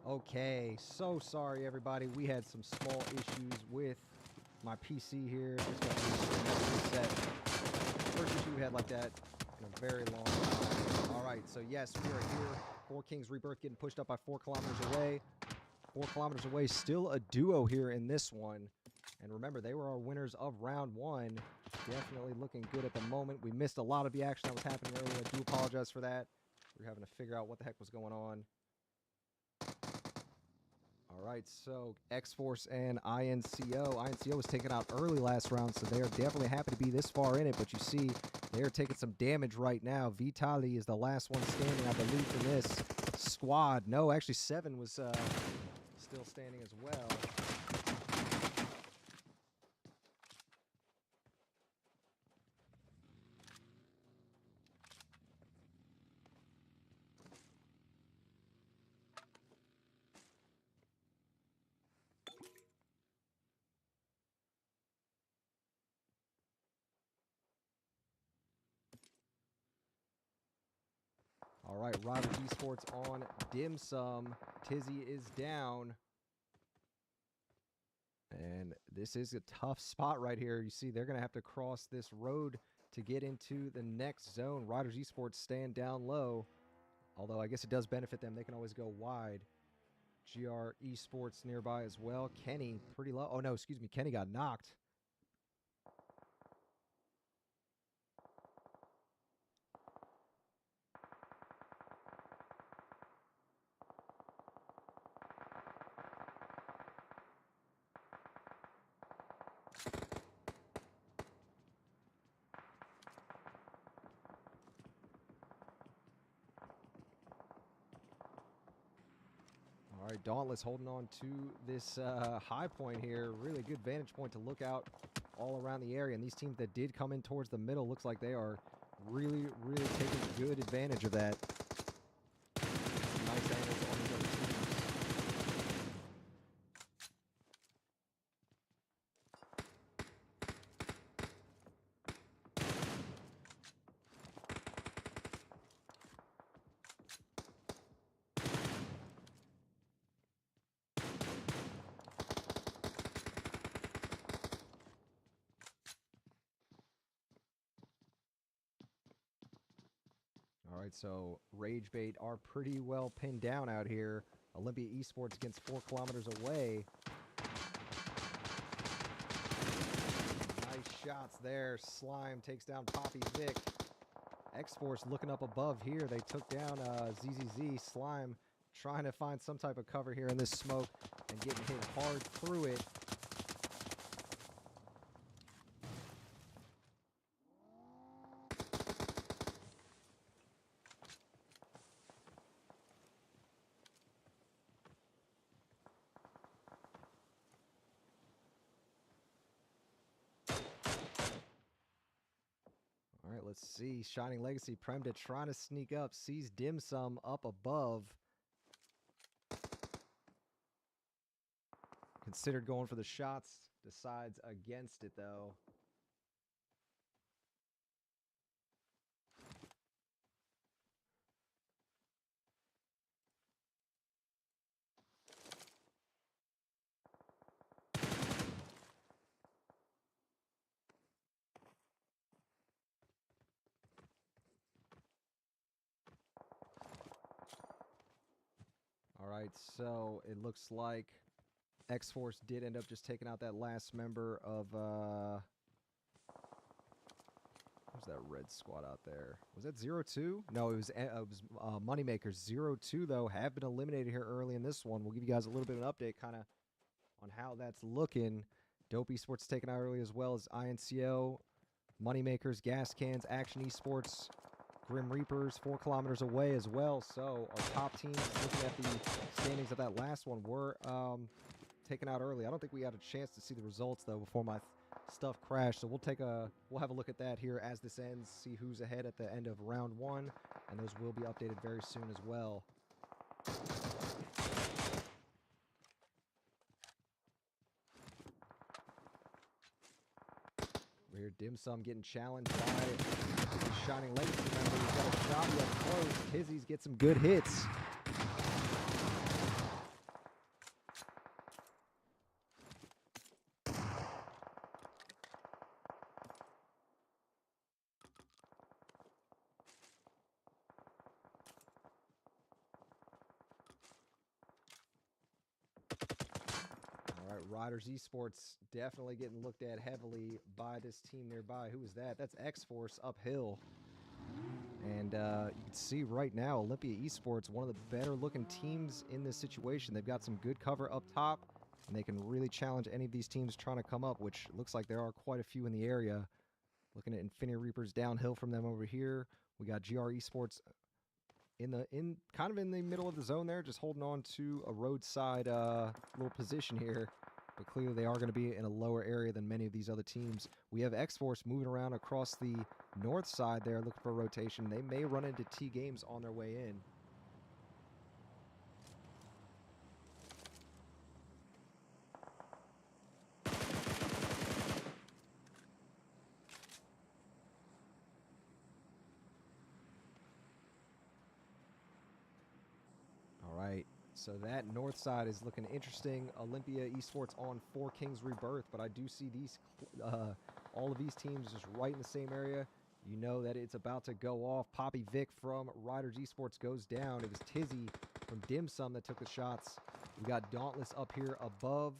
Okay, so sorry everybody. We had some small issues with my PC here. Just got to reset. First issue we had like that in a very long time. All right, so yes, we are here. Four Kings Rebirth getting pushed up by 4 kilometers away. 4 kilometers away, still a duo here in this one. And remember, they were our winners of round 1. Definitely looking good at the moment. We missed a lot of the action that was happening earlier. I do apologize for that. We were having to figure out what the heck was going on. All right, so X-Force and INCO. INCO was taken out early last round, so they are definitely happy to be this far in it. But you see, they are taking some damage right now. Vitali is the last one standing, I believe, in this squad. No, actually, 7 was still standing as well. All right, Robert Esports on Dim Sum. Tizzy is down. And this is a tough spot right here. You see, they're going to have to cross this road to get into the next zone. Riders Esports staying down low. Although I guess it does benefit them. They can always go wide. GR Esports nearby as well. Kenny, pretty low. Oh, no, excuse me. Kenny got knocked. All right, Dauntless holding on to this high point here. Really good vantage point to look out all around the area. And these teams that did come in towards the middle, looks like they are really taking good advantage of that. Nice angles on these other teams. All right, so Rage Bait are pretty well pinned down out here. Olympia Esports against 4 kilometers away. Nice shots there. Slime takes down Poppy Vic. X-Force looking up above here. They took down ZZZ. Slime trying to find some type of cover here in this smoke and getting hit hard through it. All right, let's see. Shining Legacy, Premda trying to sneak up, sees Dim Sum up above. Considered going for the shots, decides against it though. All right, so it looks like X-Force did end up just taking out that last member of, who's that red squad out there? Was that 0-2? No, it was Moneymakers. 0-2, though, have been eliminated here early in this one. We'll give you guys a little bit of an update kind of on how that's looking. Dope Esports taken out early as well as INCO, Moneymakers, Gas Cans, Action Esports, Grim Reapers 4 kilometers away as well. So our top teams, looking at the standings of that last one, were taken out early. I don't think we had a chance to see the results though before my stuff crashed. So we'll have a look at that here as this ends, see who's ahead at the end of round 1, and those will be updated very soon as well. We hear Dim Sum getting challenged by Shining Legacy member. He's got a shot up close. Tizzy's get some good hits. Riders Esports definitely getting looked at heavily by this team nearby. Who is that? That's X-Force uphill. And you can see right now, Olympia Esports, one of the better looking teams in this situation. They've got some good cover up top, and they can really challenge any of these teams trying to come up, which looks like there are quite a few in the area. Looking at Infinity Reapers downhill from them over here. We got GR Esports in kind of in the middle of the zone there, just holding on to a roadside little position here. But clearly they are going to be in a lower area than many of these other teams. We have X-Force moving around across the north side there looking for a rotation. They may run into T-Games on their way in. All right. So that north side is looking interesting. Olympia Esports on 4 Kings Rebirth, but I do see these, all of these teams just right in the same area. You know that it's about to go off. Poppy Vic from Riders Esports goes down. It was Tizzy from Dim Sum that took the shots. We got Dauntless up here above,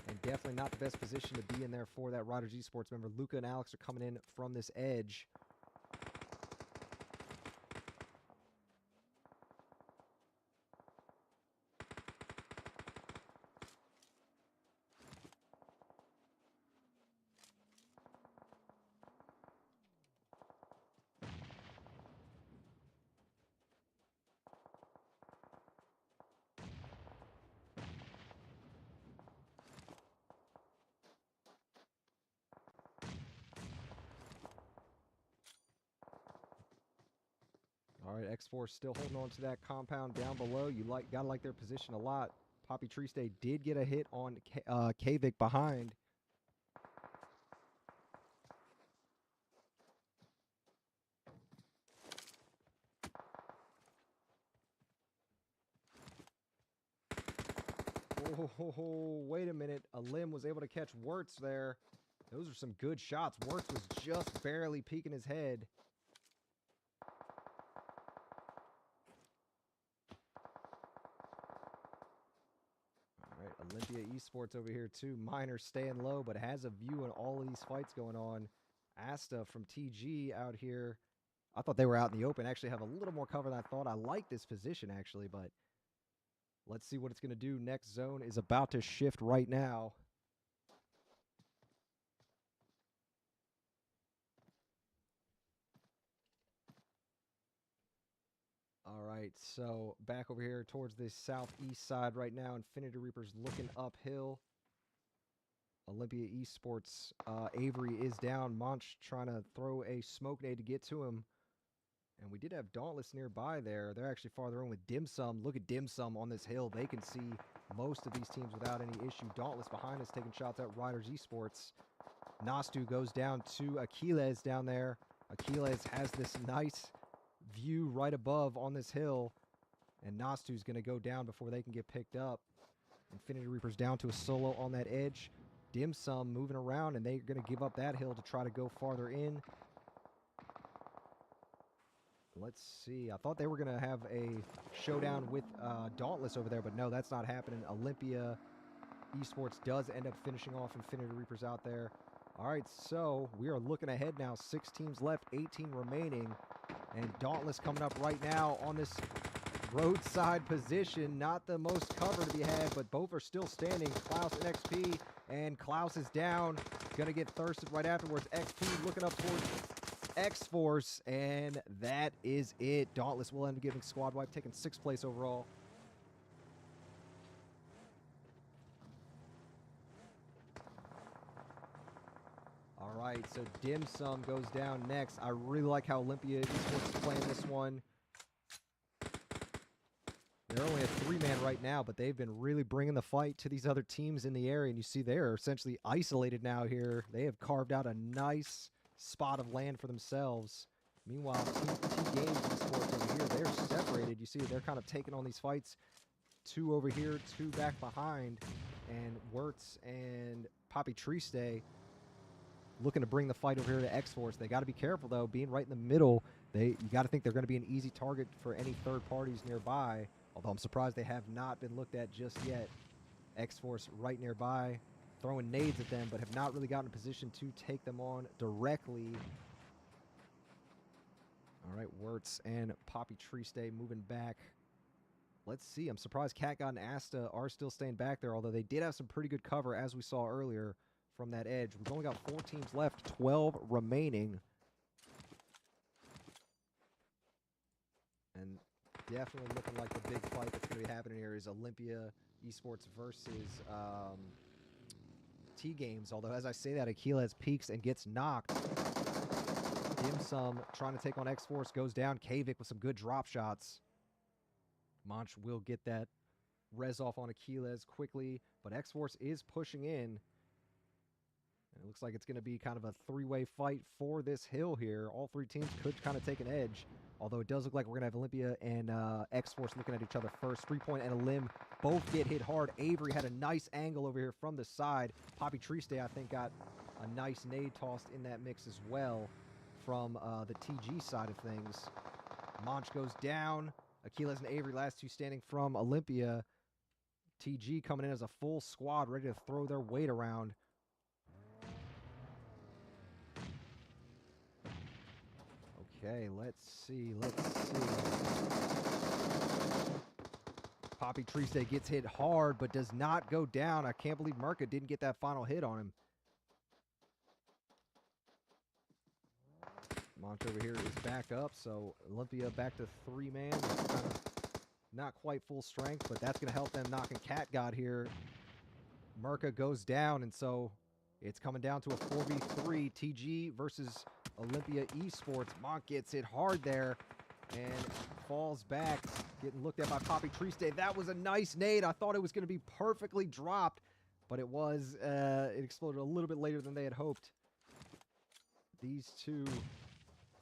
and definitely not the best position to be in there for that Riders Esports. Remember, Luca and Alex are coming in from this edge. All right, X-Force still holding on to that compound down below. You gotta like their position a lot. Poppy Triste did get a hit on Kavik behind. Oh, wait a minute. A limb was able to catch Wirtz there. Those are some good shots. Wirtz was just barely peeking his head. Olympia Esports over here too. Miner staying low, but has a view in all of these fights going on. Asta from TG out here. I thought they were out in the open. Actually have a little more cover than I thought. I like this position actually, but let's see what it's going to do. Next zone is about to shift right now. All right, so back over here towards the southeast side right now. Infinity Reapers looking uphill. Olympia Esports, Avery is down. Monch trying to throw a smoke nade to get to him. And we did have Dauntless nearby there. They're actually farther in with Dim Sum. Look at Dim Sum on this hill. They can see most of these teams without any issue. Dauntless behind us taking shots at Riders Esports. Nastu goes down to Achilles down there. Achilles has this nice view right above on this hill. And Nastu's going to go down before they can get picked up. Infinity Reaper's down to a solo on that edge. Dim Sum moving around, and they're going to give up that hill to try to go farther in. Let's see. I thought they were going to have a showdown with Dauntless over there, but no, that's not happening. Olympia Esports does end up finishing off Infinity Reapers out there. All right, so we are looking ahead now. 6 teams left, 18 remaining. And Dauntless coming up right now on this roadside position. Not the most cover to be had, but both are still standing. Klaus and XP, and Klaus is down. Gonna get thirsted right afterwards. XP looking up towards X-Force, and that is it. Dauntless will end up giving squad wipe, taking 6th place overall. All right, so Dim Sum goes down next. I really like how Olympia Esports is playing this one. They're only a 3-man right now, but they've been really bringing the fight to these other teams in the area. And you see they're essentially isolated now here. They have carved out a nice spot of land for themselves. Meanwhile, T-Games Esports over here, they're separated. You see they're kind of taking on these fights. 2 over here, 2 back behind. And Wirtz and Poppy Triste looking to bring the fight over here to X-Force. They got to be careful, though. Being right in the middle, you got to think they're going to be an easy target for any third parties nearby. Although I'm surprised they have not been looked at just yet. X-Force right nearby, throwing nades at them, but have not really gotten in position to take them on directly. All right, Wirtz and Poppy Triste moving back. Let's see. I'm surprised Catgut and Asta are still staying back there, although they did have some pretty good cover, as we saw earlier, from that edge. We've only got 4 teams left, 12 remaining. And definitely looking like the big fight that's going to be happening here is Olympia Esports versus T-Games. Although, as I say that, Achilles peaks and gets knocked. Dim Sum trying to take on X-Force goes down. Kavik with some good drop shots. Monch will get that res off on Achilles quickly, but X-Force is pushing in. And it looks like it's going to be kind of a 3-way fight for this hill here. All 3 teams could kind of take an edge, although it does look like we're going to have Olympia and X-Force looking at each other first. 3-point and a limb both get hit hard. Avery had a nice angle over here from the side. Poppy Triste, I think, got a nice nade tossed in that mix as well from the TG side of things. Monch goes down. Achilles and Avery, last 2 standing from Olympia. TG coming in as a full squad, ready to throw their weight around. Okay, let's see. Poppy Triste gets hit hard, but does not go down. I can't believe Merca didn't get that final hit on him. Monch over here is back up, so Olympia back to 3-man. Kind of not quite full strength, but that's going to help them knocking Catgut here. Merca goes down, and so it's coming down to a 4v3. TG versus Olympia Esports. Monk gets hit hard there and falls back, getting looked at by Poppy Triste. That was a nice nade. I thought it was going to be perfectly dropped, but it was. It exploded a little bit later than they had hoped. These two,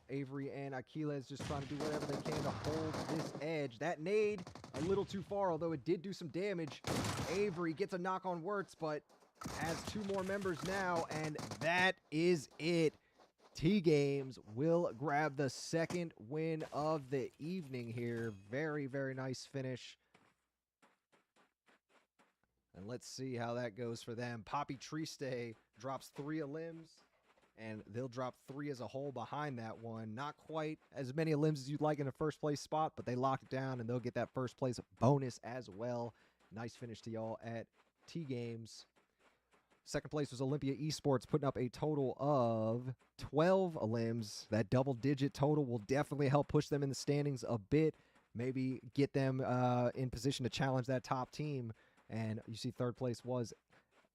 Avery and Achilles, just trying to do whatever they can to hold this edge. That nade, a little too far, although it did do some damage. Avery gets a knock on Wirtz, but has 2 more members now, and that is it. T-Games will grab the 2nd win of the evening here. Very, very nice finish. And let's see how that goes for them. Poppy Triste drops 3 limbs, and they'll drop 3 as a whole behind that one. Not quite as many limbs as you'd like in a first place spot, but they locked it down, and they'll get that first place bonus as well. Nice finish to y'all at T-Games. 2nd place was Olympia Esports, putting up a total of 12 limbs. That double-digit total will definitely help push them in the standings a bit, maybe get them in position to challenge that top team. And you see 3rd place was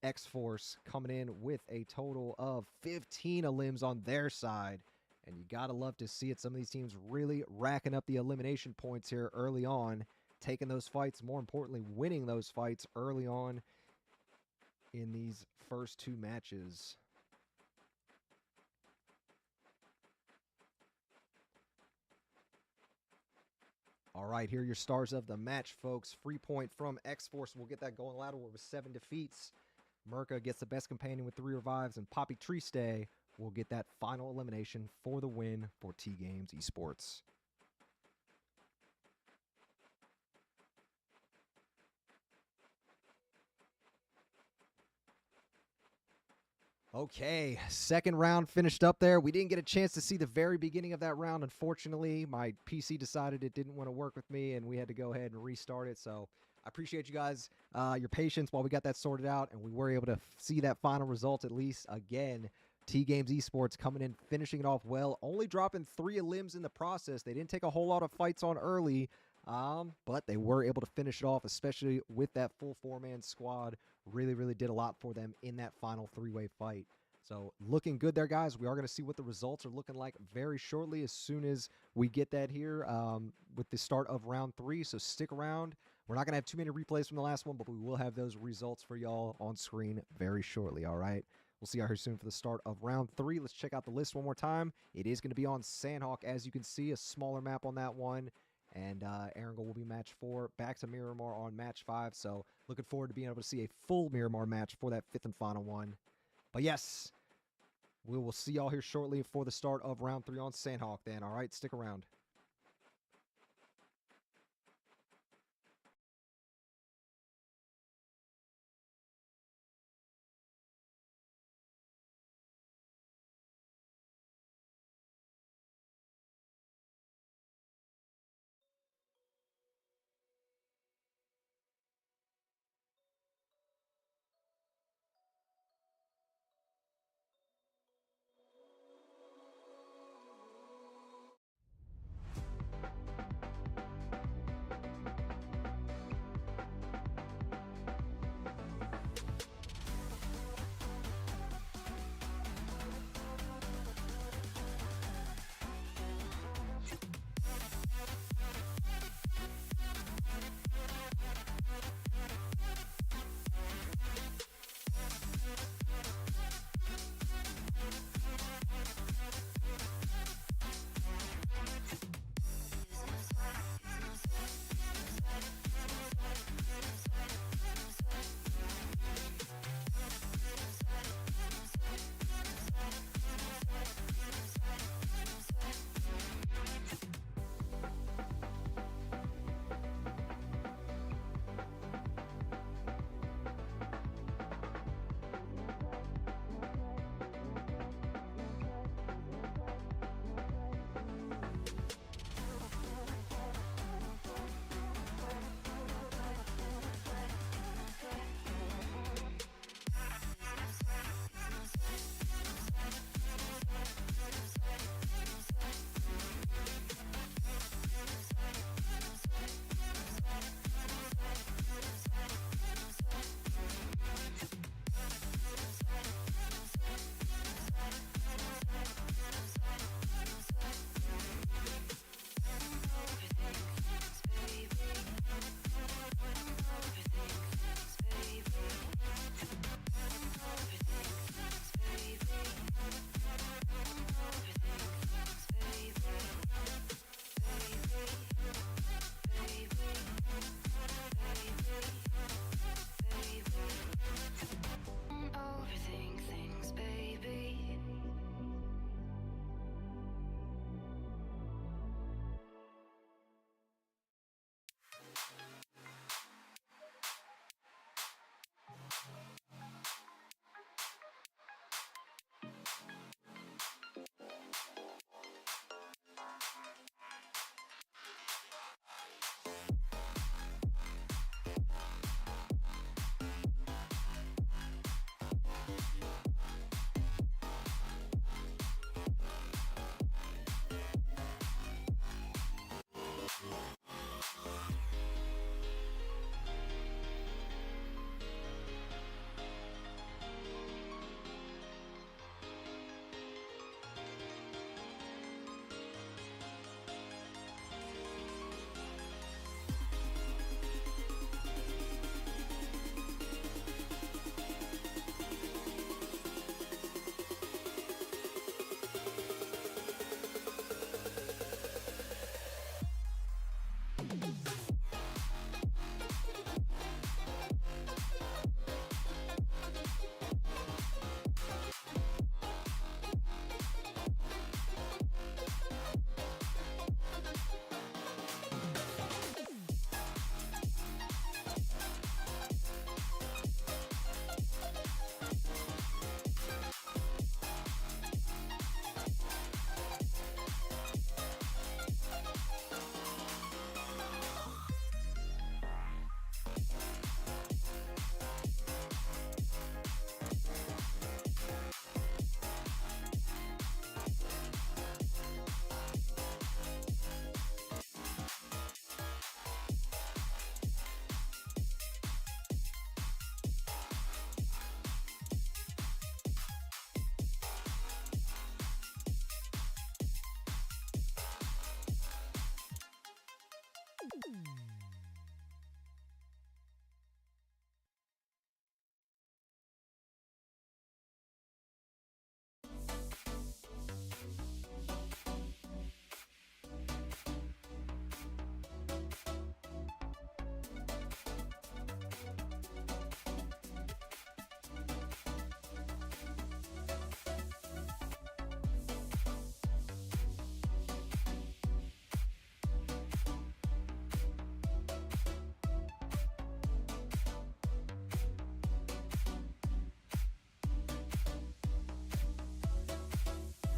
X-Force coming in with a total of 15 limbs on their side. And you got to love to see it. Some of these teams really racking up the elimination points here early on, taking those fights, more importantly, winning those fights early on in these first 2 matches. All right, here are your stars of the match, folks. Free point from X-Force. We'll get that going lateral with 7 defeats. Merca gets the best companion with 3 revives, and Poppy Triste will get that final elimination for the win for T-Games Esports. Okay, 2nd round finished up there. We didn't get a chance to see the very beginning of that round, unfortunately. My PC decided it didn't want to work with me, and we had to go ahead and restart it. So I appreciate you guys, your patience while we got that sorted out, and we were able to see that final result at least. Again, T-Games Esports coming in, finishing it off well, only dropping 3 limbs in the process. They didn't take a whole lot of fights on early, but they were able to finish it off, especially with that full 4-man squad. Really, really did a lot for them in that final 3-way fight. So looking good there, guys. We are going to see what the results are looking like very shortly as soon as we get that here with the start of round 3. So stick around. We're not going to have too many replays from the last one, but we will have those results for y'all on screen very shortly, all right? We'll see y'all here soon for the start of round 3. Let's check out the list one more time. It is going to be on Sandhawk, as you can see, a smaller map on that one. And Erangel will be match 4, back to Miramar on match 5. So looking forward to being able to see a full Miramar match for that 5th and final one. But yes, we will see y'all here shortly for the start of round 3 on Sandhawk then. All right, stick around.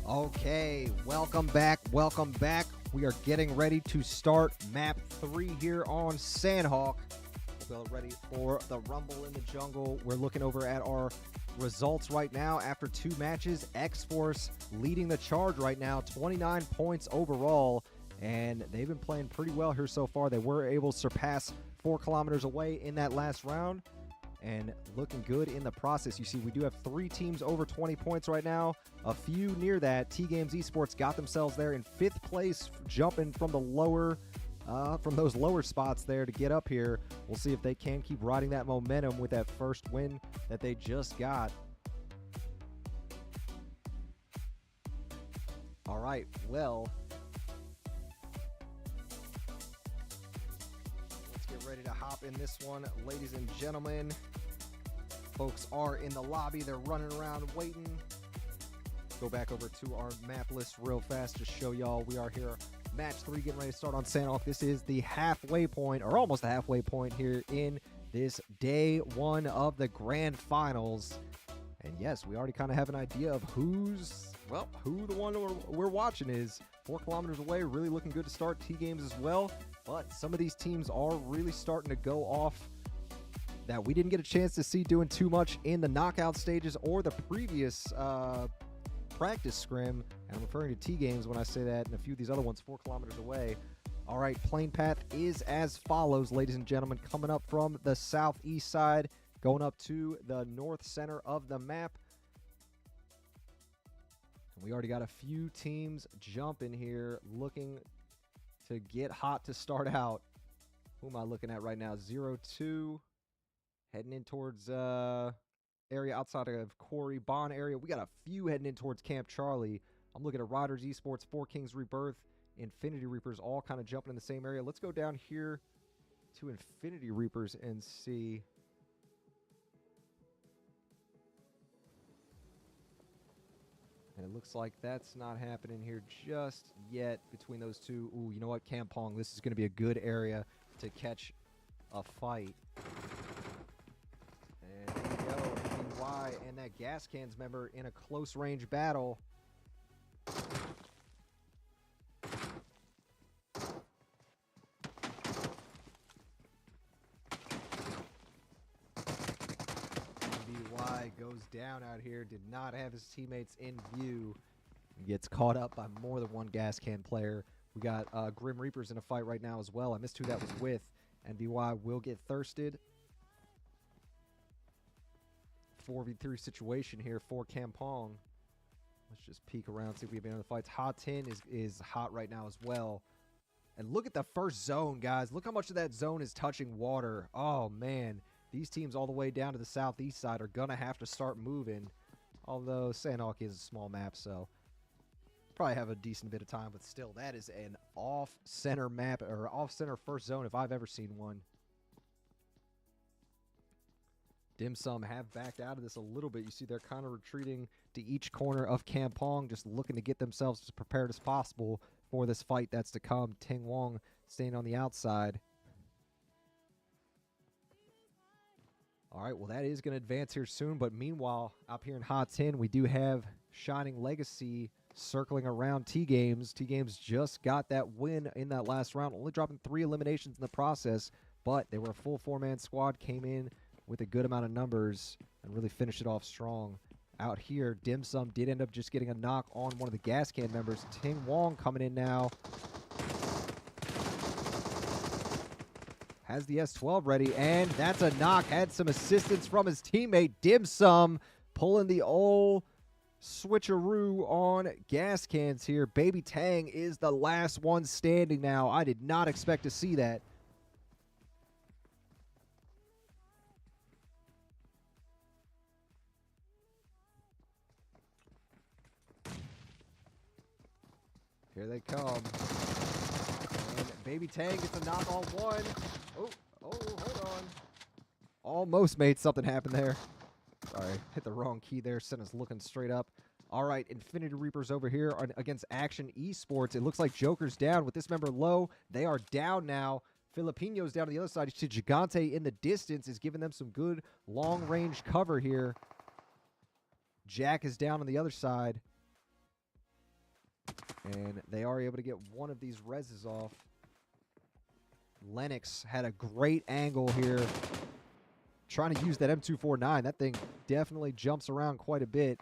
Okay, welcome back. Welcome back. We are getting ready to start map 3 here on Sandhawk. We're ready for the Rumble in the Jungle. We're looking over at our results right now after 2 matches. X-Force leading the charge right now, 29 points overall, and they've been playing pretty well here so far. They were able to surpass 4 kilometers away in that last round, and looking good in the process. You see, we do have 3 teams over 20 points right now. A few near that. T-Games Esports got themselves there in 5th place, jumping from the lower, from those lower spots there to get up here. We'll see if they can keep riding that momentum with that first win that they just got. All right, well, let's get ready to hop in this one, ladies and gentlemen. Folks are in the lobby. They're running around waiting. Go back over to our map list real fast to show y'all we are here. Match 3 getting ready to start on Sandhawk. This is the halfway point, or almost the halfway point here in this day 1 of the grand finals. And yes, we already kind of have an idea of who the one we're watching is. 4 kilometers away, really looking good to start. T-Games as well. But some of these teams are really starting to go off that we didn't get a chance to see doing too much in the knockout stages or the previous practice scrim. And I'm referring to T-Games when I say that, and a few of these other ones 4 kilometers away. All right, plane path is as follows, ladies and gentlemen, coming up from the southeast side, going up to the north center of the map. We already got a few teams jumping here, looking to get hot to start out. Who am I looking at right now? 0-2, heading in towards area outside of Quarry Bond area. We got a few heading in towards Camp Charlie. I'm looking at Riders Esports, 4 Kings Rebirth, Infinity Reapers, all kind of jumping in the same area. Let's go down here to Infinity Reapers and see. And it looks like that's not happening here just yet between those two. Ooh, you know what, Kampong, this is going to be a good area to catch a fight. And there we go, BY and that Gas Cans member in a close range battle. BY goes down out here, did not have his teammates in view. He gets caught up by more than one Gas Can player. We got Grim Reapers in a fight right now as well. I missed who that was with. And BY will get thirsted. 4v3 situation here for Kampong. Let's just peek around, see if we have any other fights. Hot 10 is hot right now as well. And look at the first zone, guys. Look how much of that zone is touching water. Oh, man. These teams all the way down to the southeast side are going to have to start moving. Although Sandhawk is a small map, so probably have a decent bit of time, but still, that is an off-center map, or off-center first zone if I've ever seen one. Dim Sum have backed out of this a little bit. You see they're kind of retreating to each corner of Kampong, just looking to get themselves as prepared as possible for this fight that's to come. Ting Wong staying on the outside. All right, well, that is going to advance here soon, but meanwhile, up here in Hot 10, we do have Shining Legacy circling around T-Games. T-Games just got that win in that last round, only dropping 3 eliminations in the process, but they were a full 4-man squad, came in with a good amount of numbers, and really finished it off strong. Out here, Dim Sum did end up just getting a knock on one of the gas can members. Ting Wong coming in now. Has the S12 ready, and that's a knock. Had some assistance from his teammate, Dim Sum, pulling the old switcheroo on gas cans here. Baby Tang is the last one standing now. I did not expect to see that. Here they come. And Baby Tang gets a knock on one. Oh, hold on. Almost made something happen there. Sorry, hit the wrong key there. Sent us looking straight up. All right, Infinity Reapers over here against Action Esports. It looks like Joker's down with this member low. They are down now. Filipino's down on the other side. You see Gigante in the distance is giving them some good long-range cover here. Jack is down on the other side. And they are able to get one of these reses off. Lennox had a great angle here. Trying to use that M249. That thing definitely jumps around quite a bit.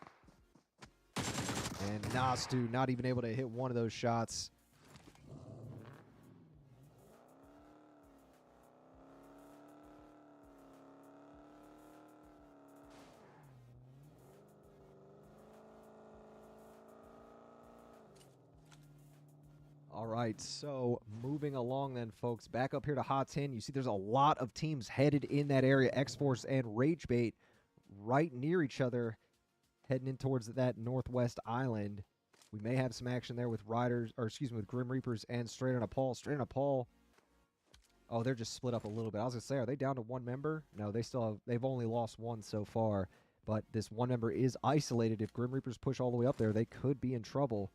And Nastu not even able to hit one of those shots. All right, so moving along then, folks. Back up here to Hot 10. You see there's a lot of teams headed in that area. X-Force and Ragebait right near each other, heading in towards that northwest island. We may have some action there with Riders, or excuse me, with Grim Reapers and Straight on a Paul. Straight on a Paul. Oh, they're just split up a little bit. I was going to say, are they down to one member? No, they've only lost one so far. But this one member is isolated. If Grim Reapers push all the way up there, they could be in trouble.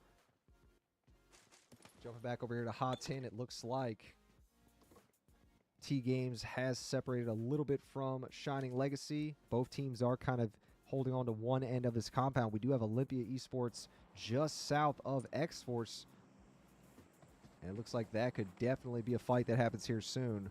Jumping back over here to Hot 10, it looks like T-Games has separated a little bit from Shining Legacy. Both teams are kind of holding on to one end of this compound. We do have Olympia Esports just south of X-Force. And it looks like that could definitely be a fight that happens here soon.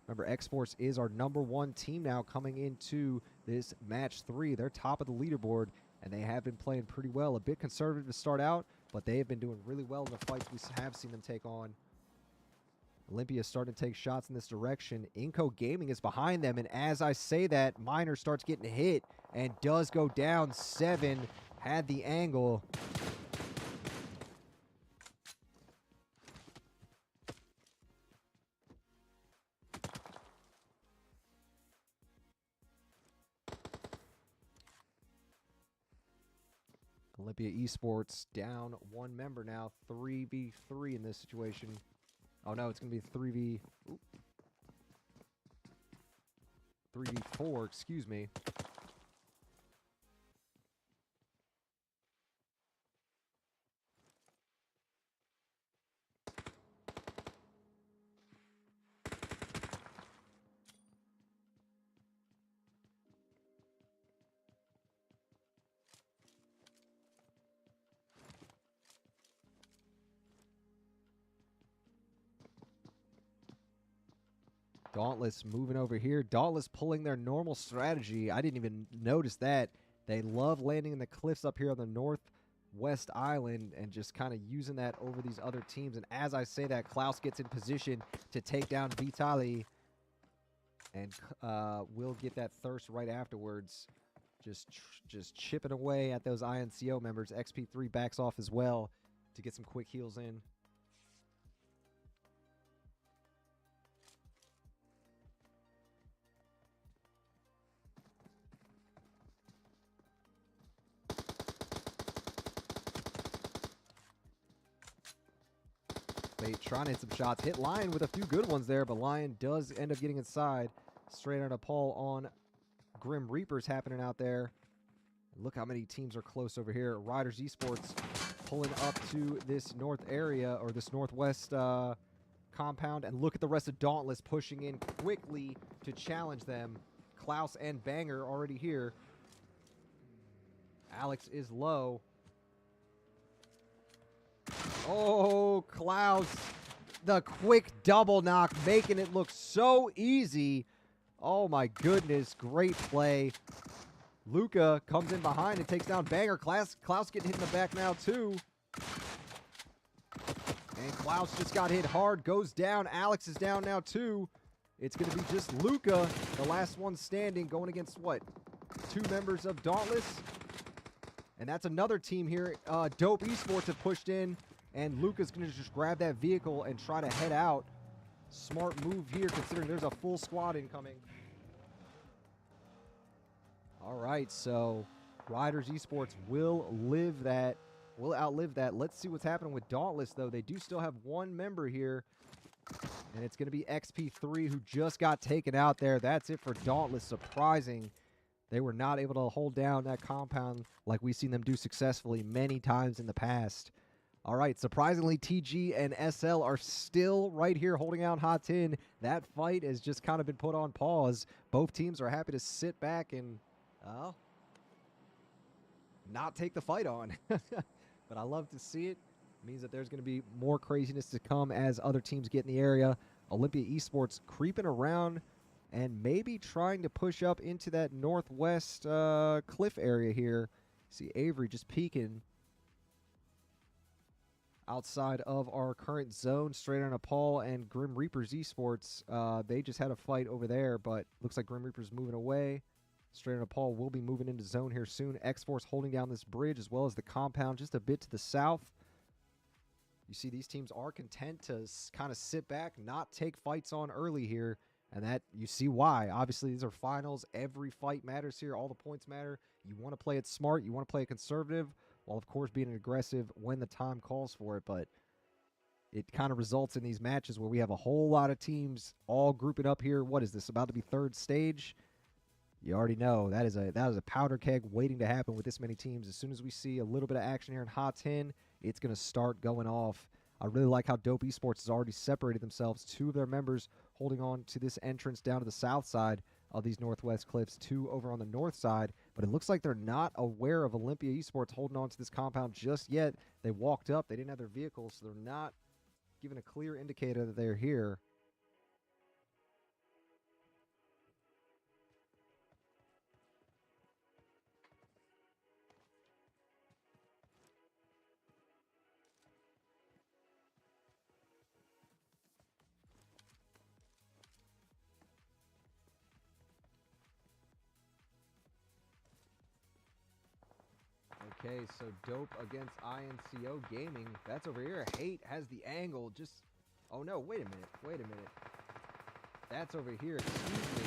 Remember, X-Force is our #1 team now coming into this match 3. They're top of the leaderboard, and they have been playing pretty well. A bit conservative to start out, but they have been doing really well in the fights we have seen them take on. Olympia starting to take shots in this direction. Inco Gaming is behind them, and as I say that, Miner starts getting hit and does go down. 7 had the angle. Olympia Esports down one member now. 3v3 in this situation. Oh no, it's going to be 3v4, excuse me. Dauntless moving over here. Dauntless pulling their normal strategy. I didn't even notice that. They love landing in the cliffs up here on the northwest island and just kind of using that over these other teams. And as I say that, Klaus gets in position to take down Vitali. And we'll get that Thirst right afterwards. Just chipping away at those INCO members. XP3 backs off as well to get some quick heals in. Right, trying to hit some shots. Hit Lion with a few good ones there, but Lion does end up getting inside. Straight out of Paul on Grim Reapers happening out there. Look how many teams are close over here. Riders Esports pulling up to this north area, or this northwest compound. And look at the rest of Dauntless pushing in quickly to challenge them. Klaus and Banger already here. Alex is low. Oh, Klaus. The quick double knock, making it look so easy. Oh my goodness, great play. Luca comes in behind and takes down Banger. Klaus getting hit in the back now too. And Klaus just got hit hard, goes down. Alex is down now too. It's going to be just Luca, the last one standing, going against what? 2 members of Dauntless. And that's another team here. Dope Esports have pushed in, and Luca's going to just grab that vehicle and try to head out. Smart move here, considering there's a full squad incoming. All right, so Riders Esports will outlive that. Let's see what's happening with Dauntless, though. They do still have 1 member here, and it's going to be XP3 who just got taken out there. That's it for Dauntless. Surprising. They were not able to hold down that compound like we've seen them do successfully many times in the past. All right, surprisingly, TG and SL are still right here holding out Hot 10. That fight has just kind of been put on pause. Both teams are happy to sit back and not take the fight on. But I love to see it. It means that there's going to be more craziness to come as other teams get in the area. Olympia Esports creeping around and maybe trying to push up into that northwest cliff area here. See Avery just peeking outside of our current zone, straight on a Paul and Grim Reapers Esports. They just had a fight over there, but looks like Grim Reapers moving away. Straight on a Paul will be moving into zone here soon. X-Force holding down this bridge as well as the compound just a bit to the south. You see these teams are content to kind of sit back, not take fights on early here. And that, you see why. Obviously, these are finals. Every fight matters here. All the points matter. You want to play it smart. You want to play it conservative, while, of course, being aggressive when the time calls for it. But it kind of results in these matches where we have a whole lot of teams all grouping up here. What is this, about to be 3rd stage? You already know that is a powder keg waiting to happen with this many teams. As soon as we see a little bit of action here in Hot 10, it's going to start going off. I really like how Dope Esports has already separated themselves. 2 of their members holding on to this entrance down to the south side of these northwest cliffs, 2 over on the north side. But it looks like they're not aware of Olympia Esports holding on to this compound just yet. They walked up. They didn't have their vehicles, so they're not giving a clear indicator that they're here. Okay, so Dope against INCO Gaming. That's over here. Hate has the angle. Just, oh no, wait a minute. That's over here, excuse me.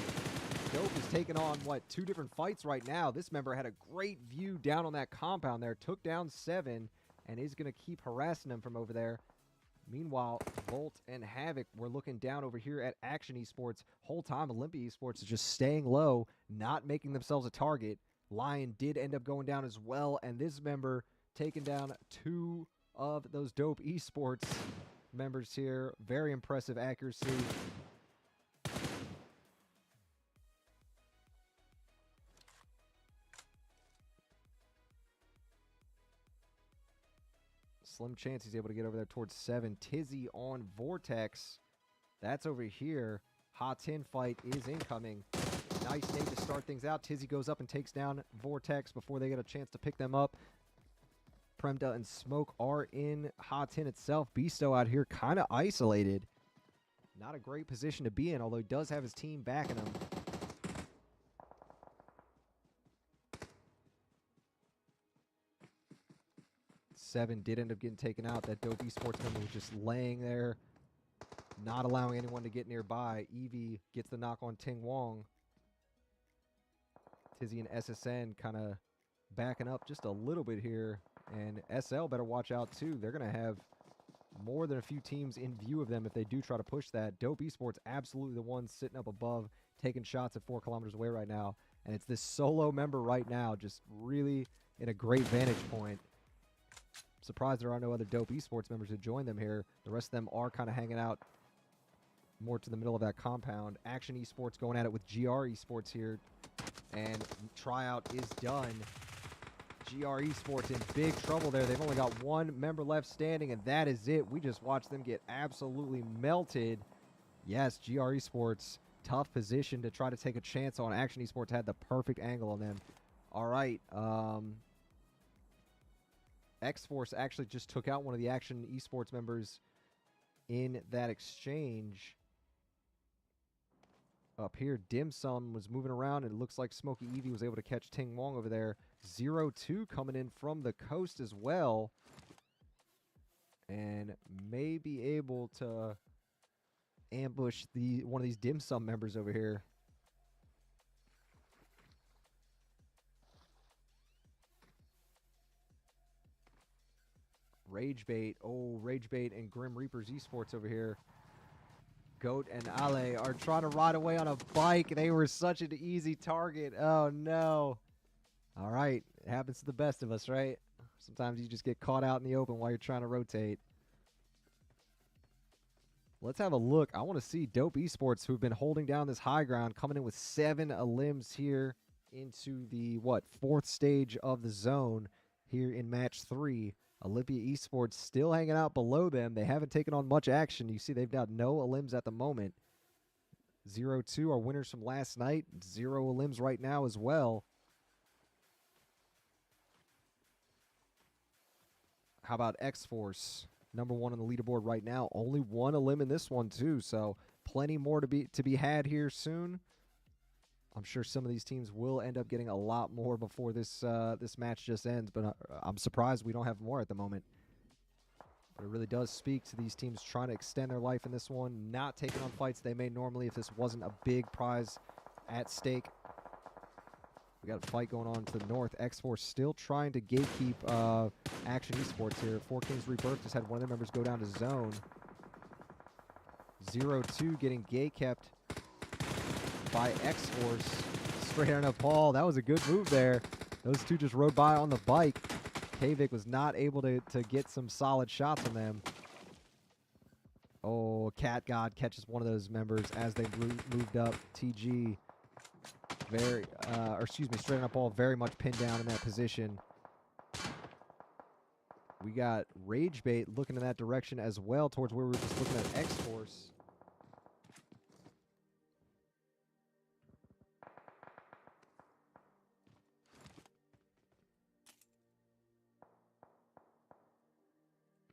Dope is taking on, what, 2 different fights right now. This member had a great view down on that compound there. Took down 7 and is going to keep harassing them from over there. Meanwhile, Volt and Havoc were looking down over here at Action Esports. Whole time, Olympia Esports is just staying low, not making themselves a target. Lion did end up going down as well, and this member taking down 2 of those Dope Esports members here. Very impressive accuracy. Slim chance he's able to get over there towards 7. Tizzy on Vortex. That's over here. Hot 10 fight is incoming. Nice name to start things out. Tizzy goes up and takes down Vortex before they get a chance to pick them up. Premda and Smoke are in Hot 10 itself. Beasto out here kind of isolated. Not a great position to be in, although he does have his team backing him. Seven did end up getting taken out. That Dope Esports member was just laying there, not allowing anyone to get nearby. Evie gets the knock on Ting Wong. Tizzy and SSN kind of backing up just a little bit here. And SL better watch out too. They're going to have more than a few teams in view of them if they do try to push that. Dope Esports absolutely the ones sitting up above, taking shots at 4 kilometers away right now. And it's this solo member right now, just really in a great vantage point. Surprised there are no other Dope Esports members who join them here. The rest of them are kind of hanging out more to the middle of that compound. Action Esports going at it with GR Esports here. And tryout is done. GR Esports in big trouble there. They've only got 1 member left standing, and that is it. We just watched them get absolutely melted. Yes, GR Esports, tough position to try to take a chance on. Action Esports had the perfect angle on them. All right. X-Force actually just took out one of the Action Esports members in that exchange. Up here, Dim Sum was moving around, and it looks like Smokey Evie was able to catch Ting Wong over there. 0-2 coming in from the coast as well. And may be able to ambush one of these Dim Sum members over here. Rage Bait. Oh, Rage Bait and Grim Reapers Esports over here. Goat and Ale are trying to ride away on a bike. They were such an easy target. Oh, no. All right. It happens to the best of us, right? Sometimes you just get caught out in the open while you're trying to rotate. Let's have a look. I want to see Dope Esports, who've been holding down this high ground, coming in with 7 elims here into the, 4th stage of the zone here in match 3. Olympia Esports still hanging out below them. They haven't taken on much action. You see they've got no elims at the moment. 0-2 are winners from last night. 0 elims right now as well. How about X-Force? Number 1 on the leaderboard right now. Only 1 elim in this one too, so plenty more to be had here soon. I'm sure some of these teams will end up getting a lot more before this this match just ends, but I'm surprised we don't have more at the moment. But it really does speak to these teams trying to extend their life in this one, not taking on fights they may normally if this wasn't a big prize at stake. We got a fight going on to the north. X-Force still trying to gatekeep Action Esports here. 4 Kings Rebirth just had one of their members go down to zone. 0-2 getting gate kept by X-Force. Straight on a Paul. That was a good move there. Those two just rode by on the bike. Kavik was not able to get some solid shots on them. Oh, Cat God catches one of those members as they moved up. TG, Straight on a Paul, very much pinned down in that position. We got Rage Bait looking in that direction as well, towards where we were just looking at X-Force.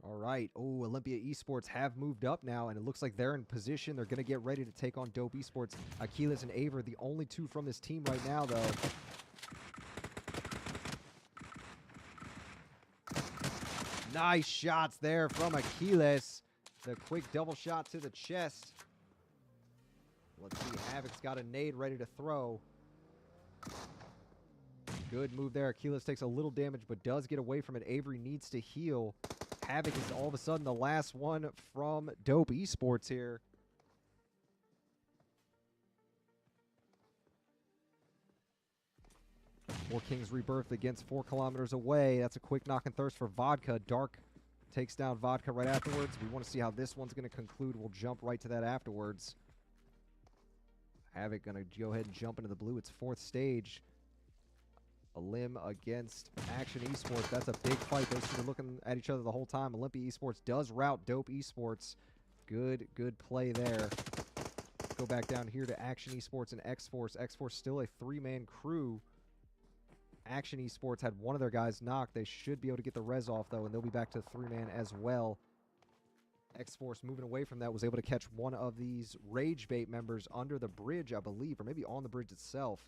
All right. Oh, Olympia Esports have moved up now, and it looks like they're in position. They're going to get ready to take on Dope Esports. Achilles and Aver, the only 2 from this team right now, though. Nice shots there from Achilles. The quick double shot to the chest. Let's see. Havoc's got a nade ready to throw. Good move there. Achilles takes a little damage, but does get away from it. Avery needs to heal. Havoc is all of a sudden the last one from Dope Esports here. Four Kings Rebirth against 4 kilometers away. That's a quick knock and thirst for Vodka. Dark takes down Vodka right afterwards. We want to see how this one's going to conclude. We'll jump right to that afterwards. Havoc going to go ahead and jump into the blue. It's 4th stage. Elim against Action Esports. That's a big fight. Those two are looking at each other the whole time. Olympia Esports does rout Dope Esports. Good play there. Go back down here to Action Esports and X-Force. X-Force still a 3-man crew. Action Esports had one of their guys knocked. They should be able to get the res off, though, and they'll be back to 3-man as well. X-Force moving away from that was able to catch one of these Rage Bait members under the bridge, I believe, or maybe on the bridge itself.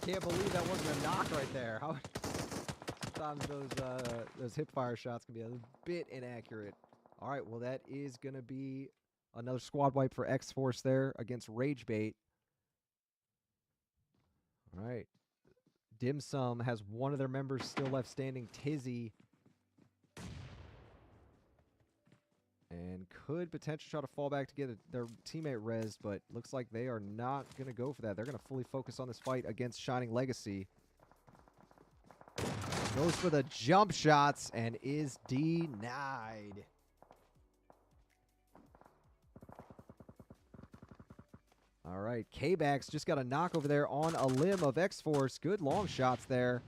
Can't believe that wasn't a knock right there. Sometimes those hip fire shots can be a bit inaccurate. All right, well, that is going to be another squad wipe for X-Force there against Ragebait. All right. Dim Sum has one of their members still left standing, Tizzy. And could potentially try to fall back to get their teammate rezzed, but looks like they are not going to go for that. They're going to fully focus on this fight against Shining Legacy. Goes for the jump shots and is denied. All right, K-Bax just got a knock over there on a limb of X-Force. Good long shots there.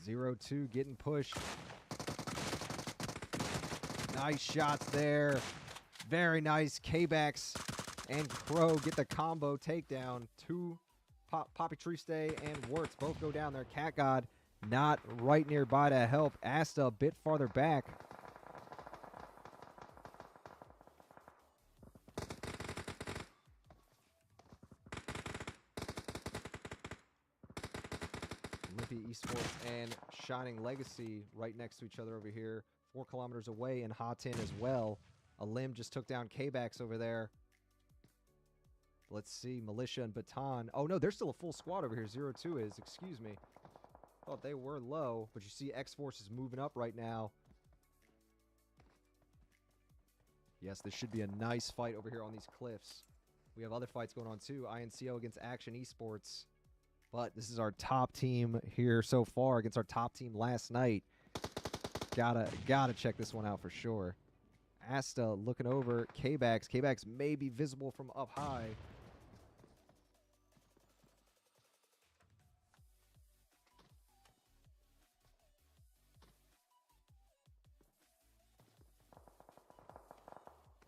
0-2 getting pushed. Nice shots there. Very nice. K-Bax and Crow get the combo takedown. Poppy Triste and Wirtz both go down there. Cat God not right nearby to help. Asta a bit farther back. Olympia Esports and Shining Legacy right next to each other over here. 4 kilometers away in Hatin as well. A limb just took down K-Bax over there. Let's see, Militia and Baton. Oh, no, there's still a full squad over here. 0-2 is, excuse me. Thought they were low, but you see X-Force is moving up right now. Yes, this should be a nice fight over here on these cliffs. We have other fights going on too. INCO against Action Esports. But this is our top team here so far against our top team last night. Gotta check this one out for sure. Asta looking over K-Bax. K-Bax may be visible from up high.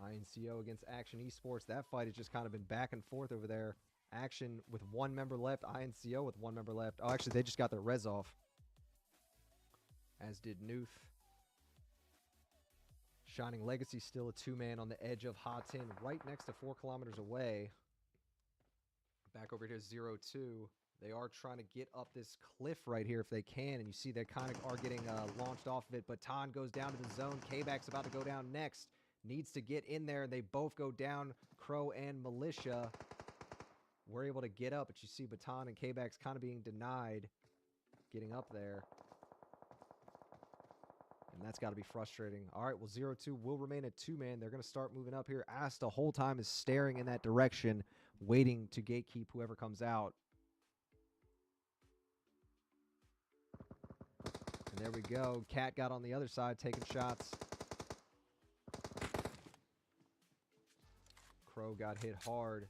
INCO against Action Esports. That fight has just kind of been back and forth over there. Action with 1 member left. INCO with 1 member left. Oh, actually, they just got their res off. As did Nuth. Shining Legacy still a 2-man on the edge of Hatin, right next to 4 kilometers away. Back over here, 0-2. They are trying to get up this cliff right here if they can, and you see they kind of are getting launched off of it. Baton goes down to the zone. K-Bax about to go down next. Needs to get in there. They both go down. Crow and Militia were able to get up, but you see Baton and K-Bax kind of being denied getting up there. And that's got to be frustrating. All right, well, 0-2 will remain a 2-man. They're going to start moving up here. Asta the whole time is staring in that direction, waiting to gatekeep whoever comes out. And there we go. Cat got on the other side, taking shots. Crow got hit hard.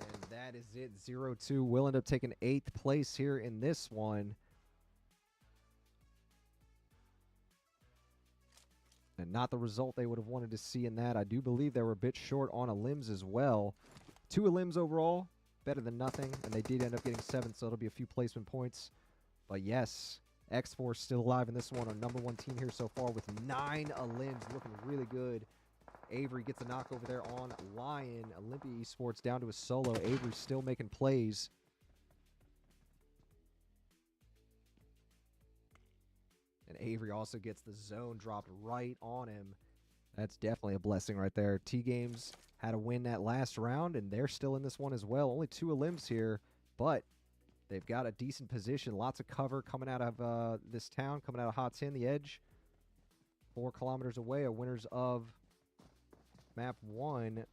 And that is it. 0-2 will end up taking 8th place here in this one. And not the result they would have wanted to see in that. I do believe they were a bit short on a limbs as well. 2 limbs overall, better than nothing. And they did end up getting 7, so it'll be a few placement points. But yes, X-Force still alive in this one. Our #1 team here so far with 9 limbs, looking really good. Avery gets a knock over there on Lion. Olympia Esports down to a solo. Avery still making plays. And Avery also gets the zone dropped right on him. That's definitely a blessing right there. T-Games had to win that last round, and they're still in this one as well. Only 2 limbs here, but they've got a decent position. Lots of cover coming out of this town, coming out of Hatin, the edge. 4 kilometers away, are winners of map 1.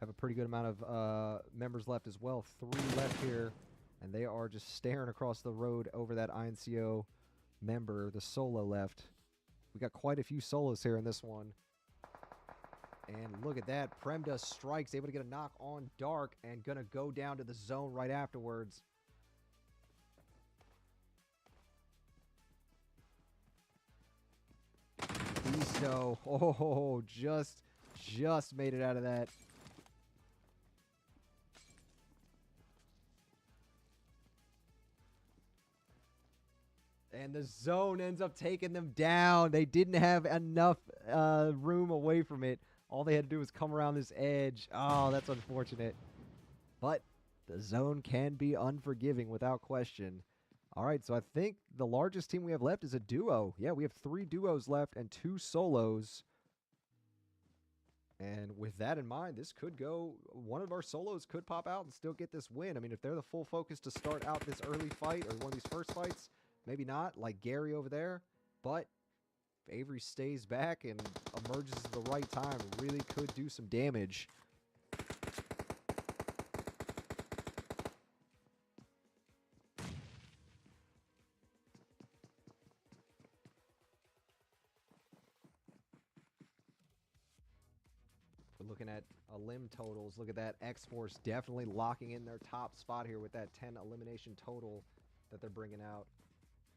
Have a pretty good amount of members left as well. 3 left here, and they are just staring across the road over that INCO member, the solo left. We got quite a few solos here in this one. And look at that. Premda strikes, able to get a knock on Dark, and gonna go down to the zone right afterwards. Beasto, oh, just made it out of that. And the zone ends up taking them down. They didn't have enough room away from it. All they had to do was come around this edge. Oh, that's unfortunate. But The zone can be unforgiving without question. All right, so I think the largest team we have left is a duo. Yeah, we have 3 duos left and 2 solos. And with that in mind, this could go, one of our solos could pop out and still get this win. I mean, if they're the full focus to start out this early fight or one of these first fights, maybe not, like Gary over there. But if Avery stays back and emerges at the right time, really could do some damage. We're looking at elim totals. Look at that. X-Force definitely locking in their top spot here with that 10 elimination total that they're bringing out.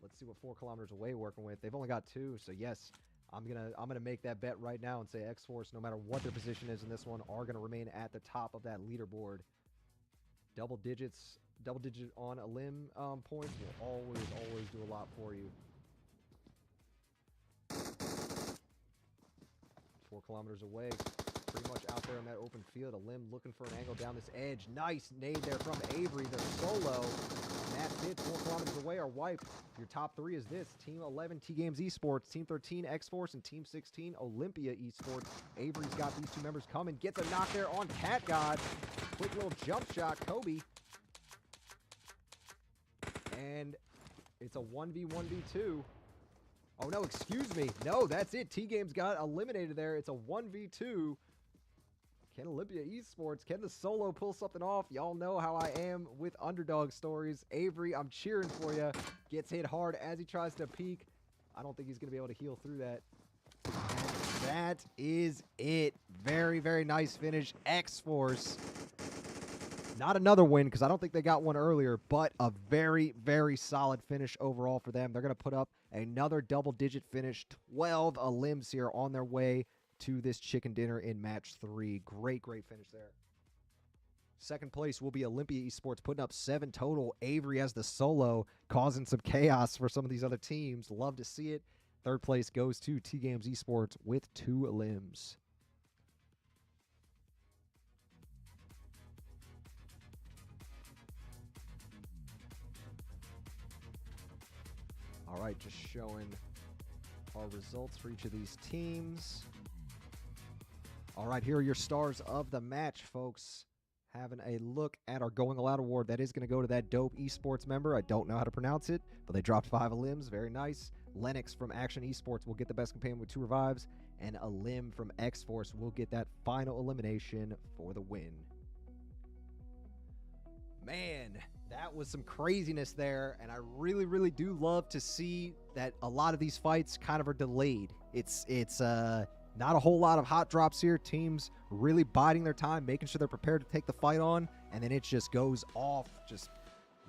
Let's see what 4 kilometers away working with. They've only got 2, so yes, I'm gonna make that bet right now and say X-Force, no matter what their position is in this one, are gonna remain at the top of that leaderboard. Double digit on elim points will always do a lot for you. 4 kilometers away, pretty much out there in that open field. Elim looking for an angle down this edge. Nice nade there from Avery. They're solo. And that's it. 4 kilometers away are wiped. Your top 3 is this. Team 11, T-Games Esports. Team 13, X-Force. And Team 16, Olympia Esports. Avery's got these 2 members coming. Gets a knock there on Cat God. Quick little jump shot, Kobe. And it's a 1v1v2. Oh, no, excuse me. No, that's it. T-Games got eliminated there. It's a 1v2. Can Olympia Esports, can the solo pull something off? Y'all know how I am with underdog stories. Avery, I'm cheering for you. Gets hit hard as he tries to peek. I don't think he's going to be able to heal through that. And that is it. Very, very nice finish. X-Force. Not another win because I don't think they got one earlier, but a very, very solid finish overall for them. They're going to put up another double-digit finish. 12 elims here on their way to this chicken dinner in match 3. Great, great finish there. Second place will be Olympia Esports, putting up 7 total. Avery as the solo, causing some chaos for some of these other teams. Love to see it. Third place goes to T-Games Esports with 2 elims. All right, just showing our results for each of these teams. All right, here are your stars of the match, folks. Having a look at our Going All Out award. That is going to go to that dope esports member. I don't know how to pronounce it, but they dropped 5 elims. Very nice. Lennox from Action Esports will get the best companion with 2 revives, and elim from X-Force will get that final elimination for the win. Man, that was some craziness there, and I really, really do love to see that a lot of these fights kind of are delayed. It's not a whole lot of hot drops here. Teams really biding their time, making sure they're prepared to take the fight on, and then it just goes off. Just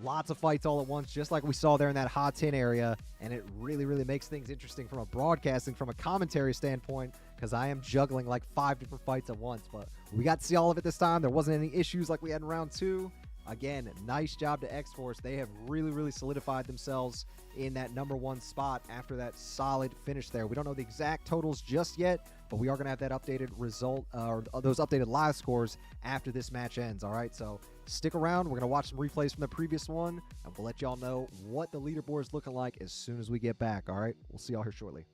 lots of fights all at once, just like we saw there in that hot 10 area, and it really, really makes things interesting from a broadcasting, from a commentary standpoint, because I am juggling like 5 different fights at once, but we got to see all of it this time. There wasn't any issues like we had in round 2. Again, nice job to X-Force. They have really, really solidified themselves in that #1 spot after that solid finish there. We don't know the exact totals just yet, but we are going to have that updated result, or those updated live scores after this match ends, all right? So stick around. We're going to watch some replays from the previous one, and we'll let y'all know what the leaderboard is looking like as soon as we get back, all right? We'll see y'all here shortly.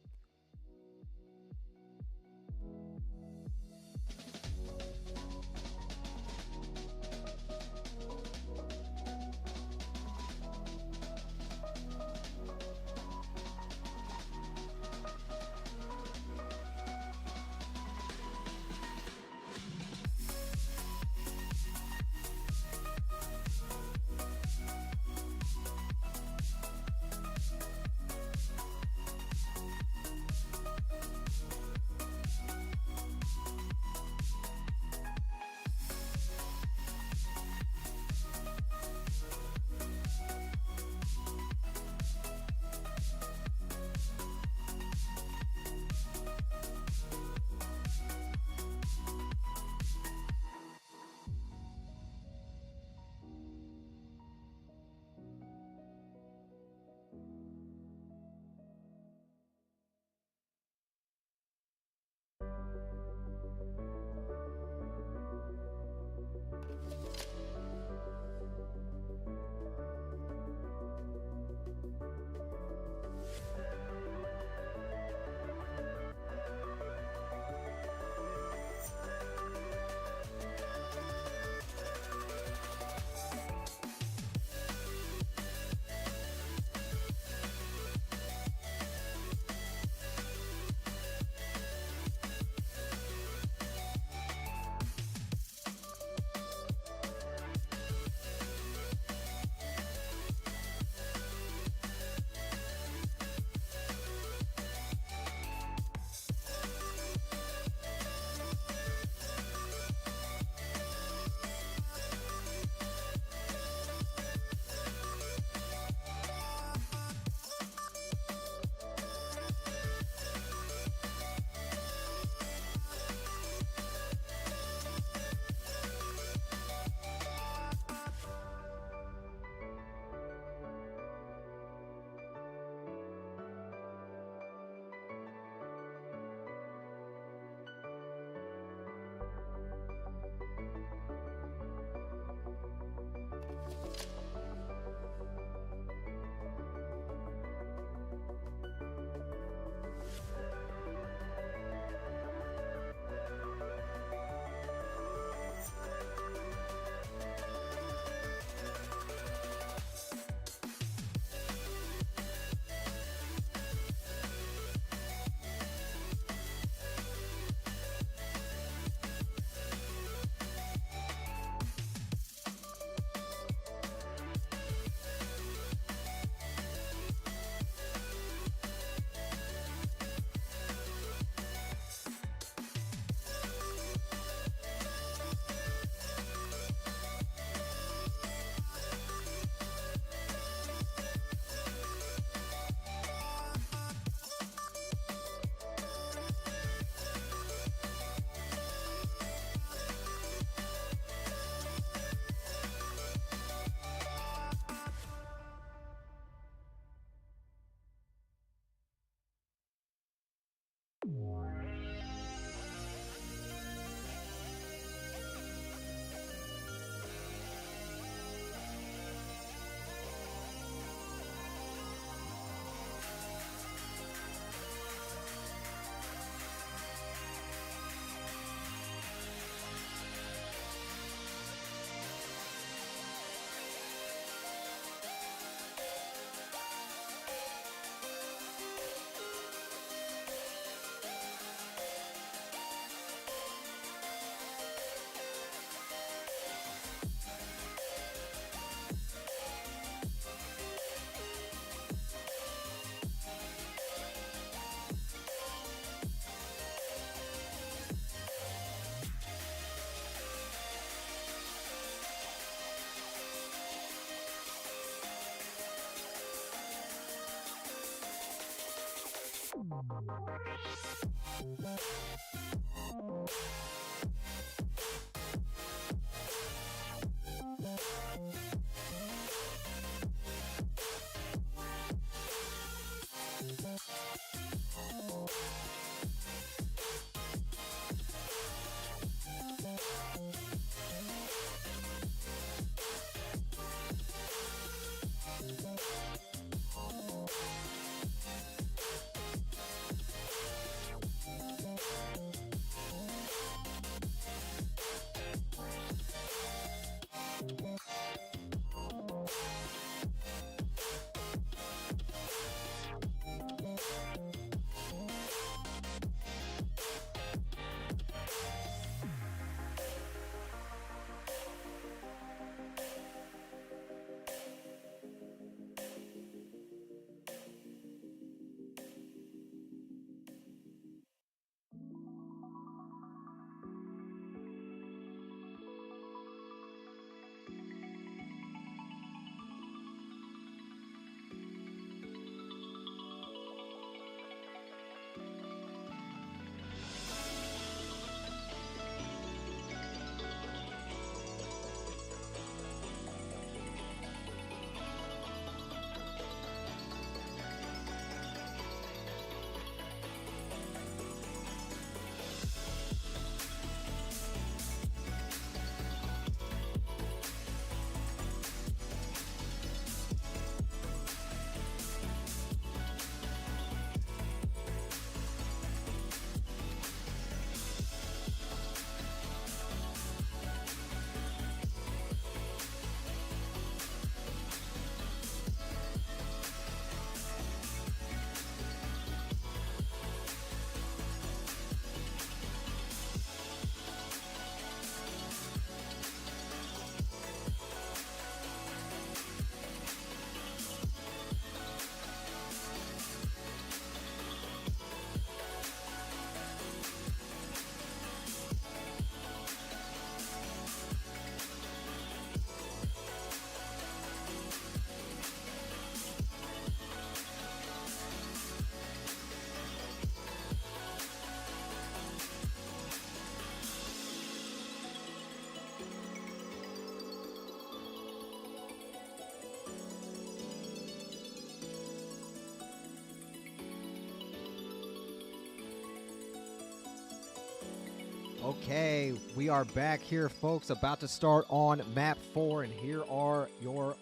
Okay, we are back here, folks, about to start on map 4, and here are your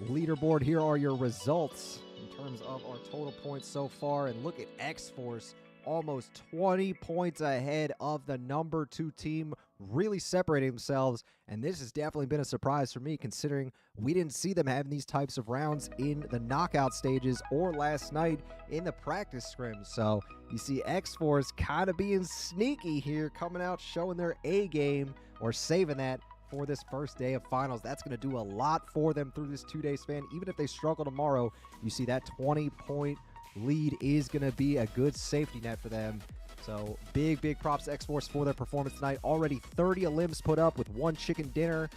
leaderboard. Here are your results in terms of our total points so far. And look at X-Force, almost 20 points ahead of the number 2 team, really separating themselves. And this has definitely been a surprise for me, considering we didn't see them having these types of rounds in the knockout stages or last night in the practice scrims. So you see X-Force kind of being sneaky here, coming out showing their A game, or saving that for this first day of finals. That's going to do a lot for them through this 2-day span. Even if they struggle tomorrow, you see that 20-point lead is going to be a good safety net for them. So big props to X-Force for their performance tonight. Already 30 elims put up with 1 chicken dinner.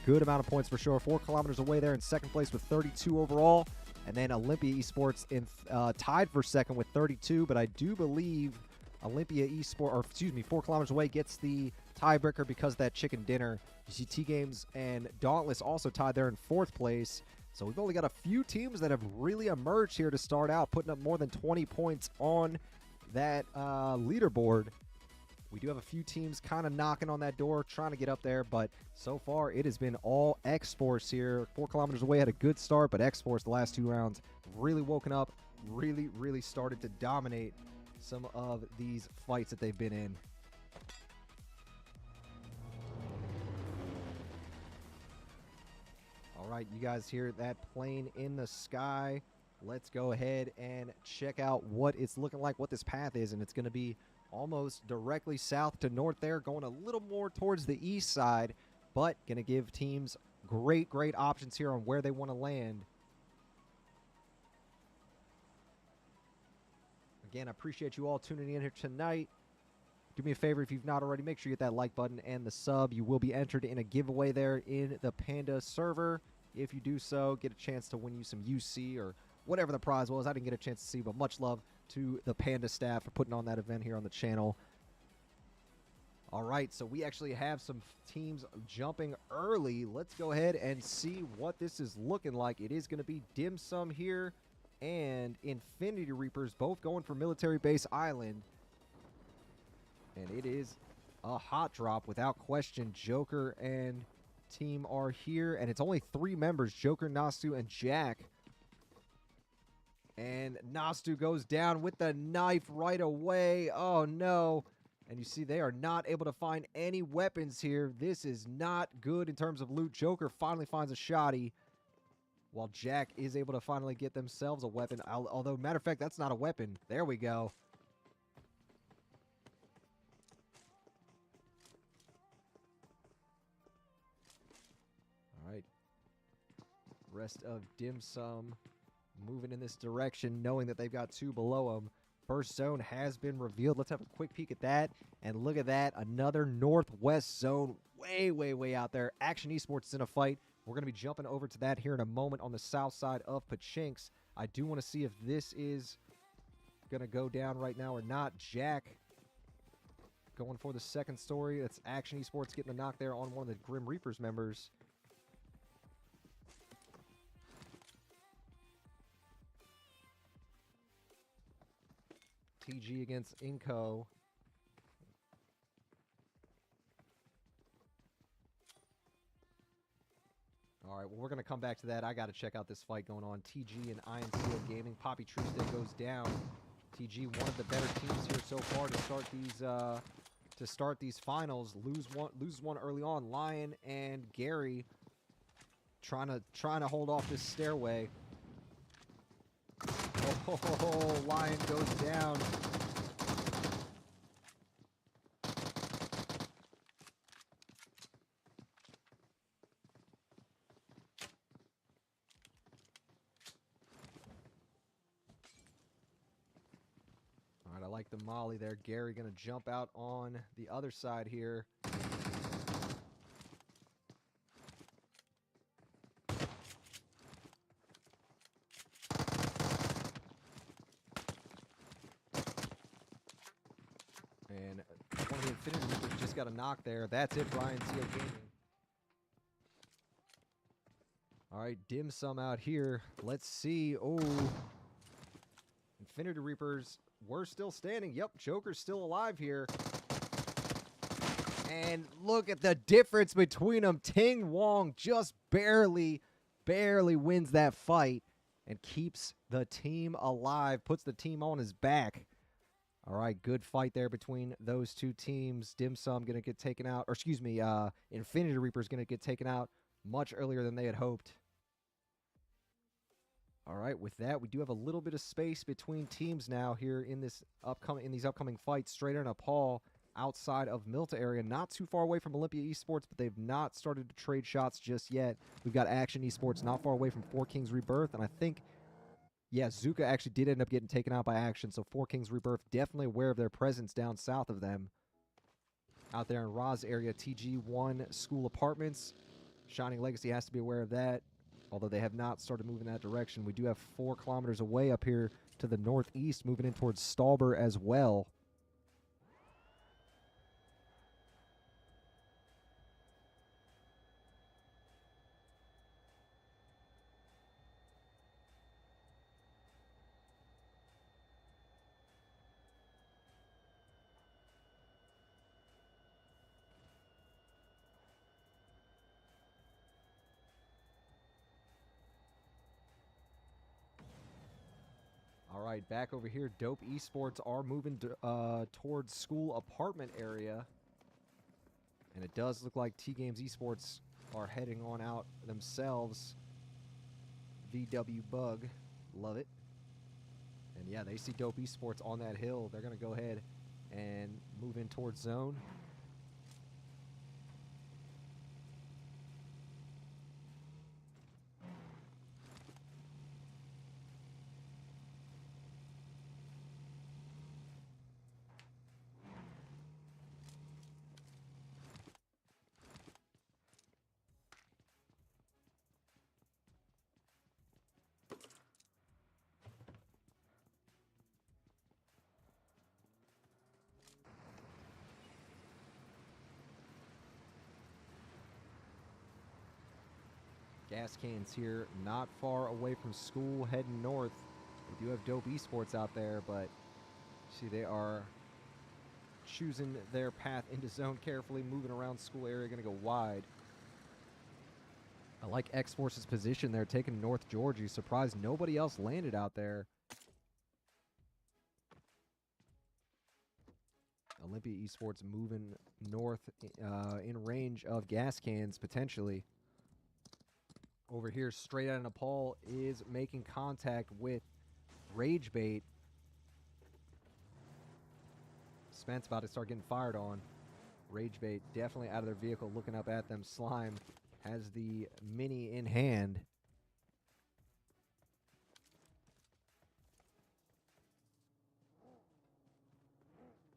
Good amount of points for sure. 4 kilometers away there in second place with 32 overall. And then Olympia Esports in tied for second with 32. But I do believe Olympia Esports, or excuse me, 4 kilometers away gets the tiebreaker because of that chicken dinner. You see T-Games and Dauntless also tied there in 4th place. So we've only got a few teams that have really emerged here to start out, putting up more than 20 points on that leaderboard. We do have a few teams kind of knocking on that door, trying to get up there, but so far it has been all X-Force here. 4 kilometers away had a good start, but X-Force the last 2 rounds really woken up, really started to dominate some of these fights that they've been in. All right, you guys hear that plane in the sky. Let's go ahead and check out what it's looking like, what this path is, and it's going to be almost directly south to north there, going a little more towards the east side, but going to give teams great options here on where they want to land. Again, I appreciate you all tuning in here tonight. Do me a favor, if you've not already, make sure you hit that like button and the sub. You will be entered in a giveaway there in the Panda server. If you do so, get a chance to win you some UC or whatever the prize was. I didn't get a chance to see, but much love to the Panda staff for putting on that event here on the channel. All right, so we actually have some teams jumping early. Let's go ahead and see what this is looking like. It is going to be Dim Sum here and Infinity Reapers, both going for Military Base Island. And it is a hot drop without question. Joker and team are here, and it's only 3 members, Joker, Nastu, and Jack. And Nastu goes down with the knife right away. Oh, no. And you see they are not able to find any weapons here. This is not good in terms of loot. Joker finally finds a shotty, while Jack is able to finally get themselves a weapon. Although, matter of fact, that's not a weapon. There we go. All right. Rest of Dim Sum moving in this direction, knowing that they've got 2 below them. First zone has been revealed. Let's have a quick peek at that. And look at that. Another northwest zone way, way, way out there. Action Esports is in a fight. We're going to be jumping over to that here in a moment on the south side of Pachinks. I do want to see if this is going to go down right now or not. Jack going for the second story. That's Action Esports getting a knock there on one of the Grim Reapers members. TG against Inco. All right, well, we're going to come back to that. I got to check out this fight going on. TG and Iron Seal Gaming. Poppy Truestick goes down. TG, one of the better teams here so far to start these finals. Lose one early on. Lion and Gary trying to hold off this stairway. Oh, Lion goes down. All right, I like the molly there. Gary going to jump out on the other side here. And one of the Infinity Reapers just got a knock there. That's it, Brian Seal Gaming. All right, Dim Sum out here. Let's see. Oh, Infinity Reapers, we're still standing. Yep, Joker's still alive here. And look at the difference between them. Ting Wong just barely wins that fight and keeps the team alive, puts the team on his back. All right, good fight there between those 2 teams. Dim Sum going to get taken out, or excuse me, Infinity Reaper's going to get taken out much earlier than they had hoped. All right, with that, we do have a little bit of space between teams now here in these upcoming fights. Straight in a Paul outside of Milta area, not too far away from Olympia Esports, but they've not started to trade shots just yet. We've got Action Esports not far away from 4 Kings Rebirth, and I think, yeah, Zuka actually did end up getting taken out by Action, so 4 Kings Rebirth definitely aware of their presence down south of them. Out there in Roz area, TG1 School Apartments. Shining Legacy has to be aware of that, although they have not started moving that direction. We do have 4 kilometers away up here to the northeast, moving in towards Stauber as well. All right, back over here, Dope Esports are moving towards school apartment area. And it does look like T-Games Esports are heading on out themselves. VW Bug, love it. And yeah, they see Dope Esports on that hill. They're going to go ahead and move in towards zone. Gas cans here, not far away from school, heading north. We do have Dope Esports out there, but see, they are choosing their path into zone carefully, moving around school area, going to go wide. I like X-Force's position there, taking North Georgia. Surprised nobody else landed out there. Olympia Esports moving north in range of gas cans, potentially. Over here, straight out of Nepal, is making contact with Rage Bait. Spence about to start getting fired on. Rage Bait definitely out of their vehicle, looking up at them. Slime has the mini in hand.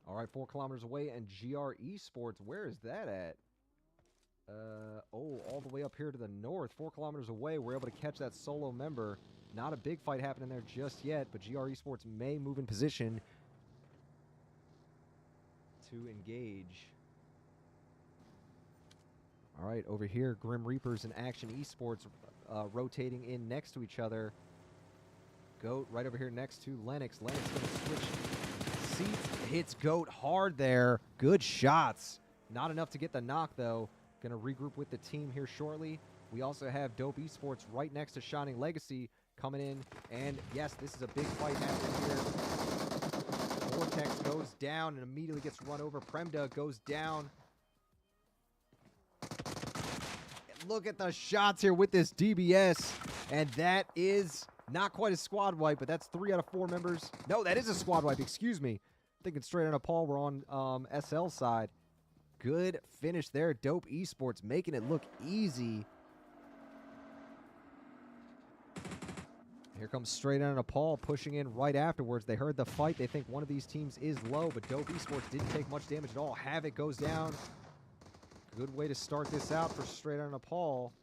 All right, 4 kilometers away, and GR Esports, where is that at? All the way up here to the north, 4 kilometers away. We're able to catch that solo member. Not a big fight happening there just yet, but GR Esports may move in position to engage. All right, over here, Grim Reapers and Action Esports rotating in next to each other. Goat right over here next to Lennox. Lennox going to switch seats. Hits Goat hard there. Good shots. Not enough to get the knock, though. Going to regroup with the team here shortly. We also have Dope Esports right next to Shining Legacy coming in. And, yes, this is a big fight happening here. Vortex goes down and immediately gets run over. Premda goes down. Look at the shots here with this DBS. And that is not quite a squad wipe, but that's 3 out of 4 members. No, that is a squad wipe. Excuse me. Thinking straight on a Paul. We're on SL side. Good finish there. Dope Esports making it look easy. Here comes straight on a Paul pushing in right afterwards. They heard the fight. They think one of these teams is low, but Dope Esports didn't take much damage at all. Havoc goes down. Good way to start this out for straight on a Paul.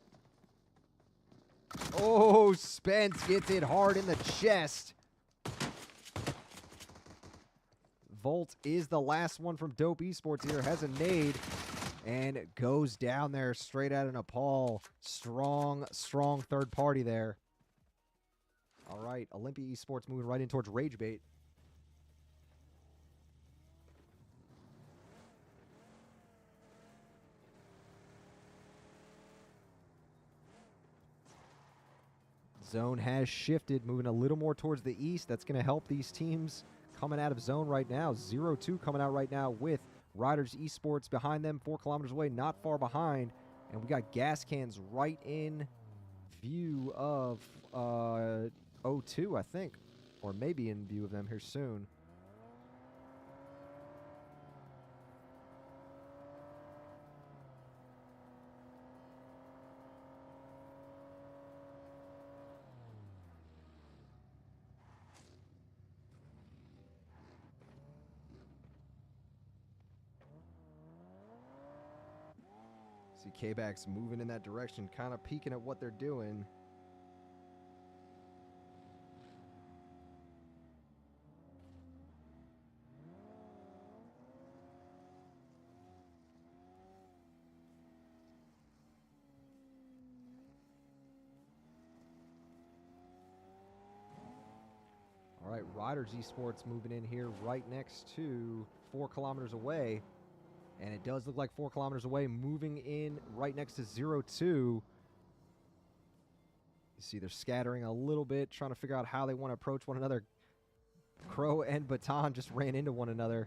Oh, Spence gets it hard in the chest. Volt is the last one from Dope Esports here. Has a nade and goes down there straight out of Nepal. Strong, strong third party there. All right, Olympia Esports moving right in towards Rage Bait. Zone has shifted, moving a little more towards the east. That's going to help these teams coming out of zone right now. 0-2 coming out right now with Riders Esports behind them, 4 kilometers away, not far behind. And we got gas cans right in view of O2, I think. Or maybe in view of them here soon. See K-Backs moving in that direction, kind of peeking at what they're doing. All right, Riders Esports moving in here right next to 4 kilometers away. And it does look like 4 kilometers away, moving in right next to 0-2. You see they're scattering a little bit, trying to figure out how they want to approach one another. Crow and Baton just ran into one another.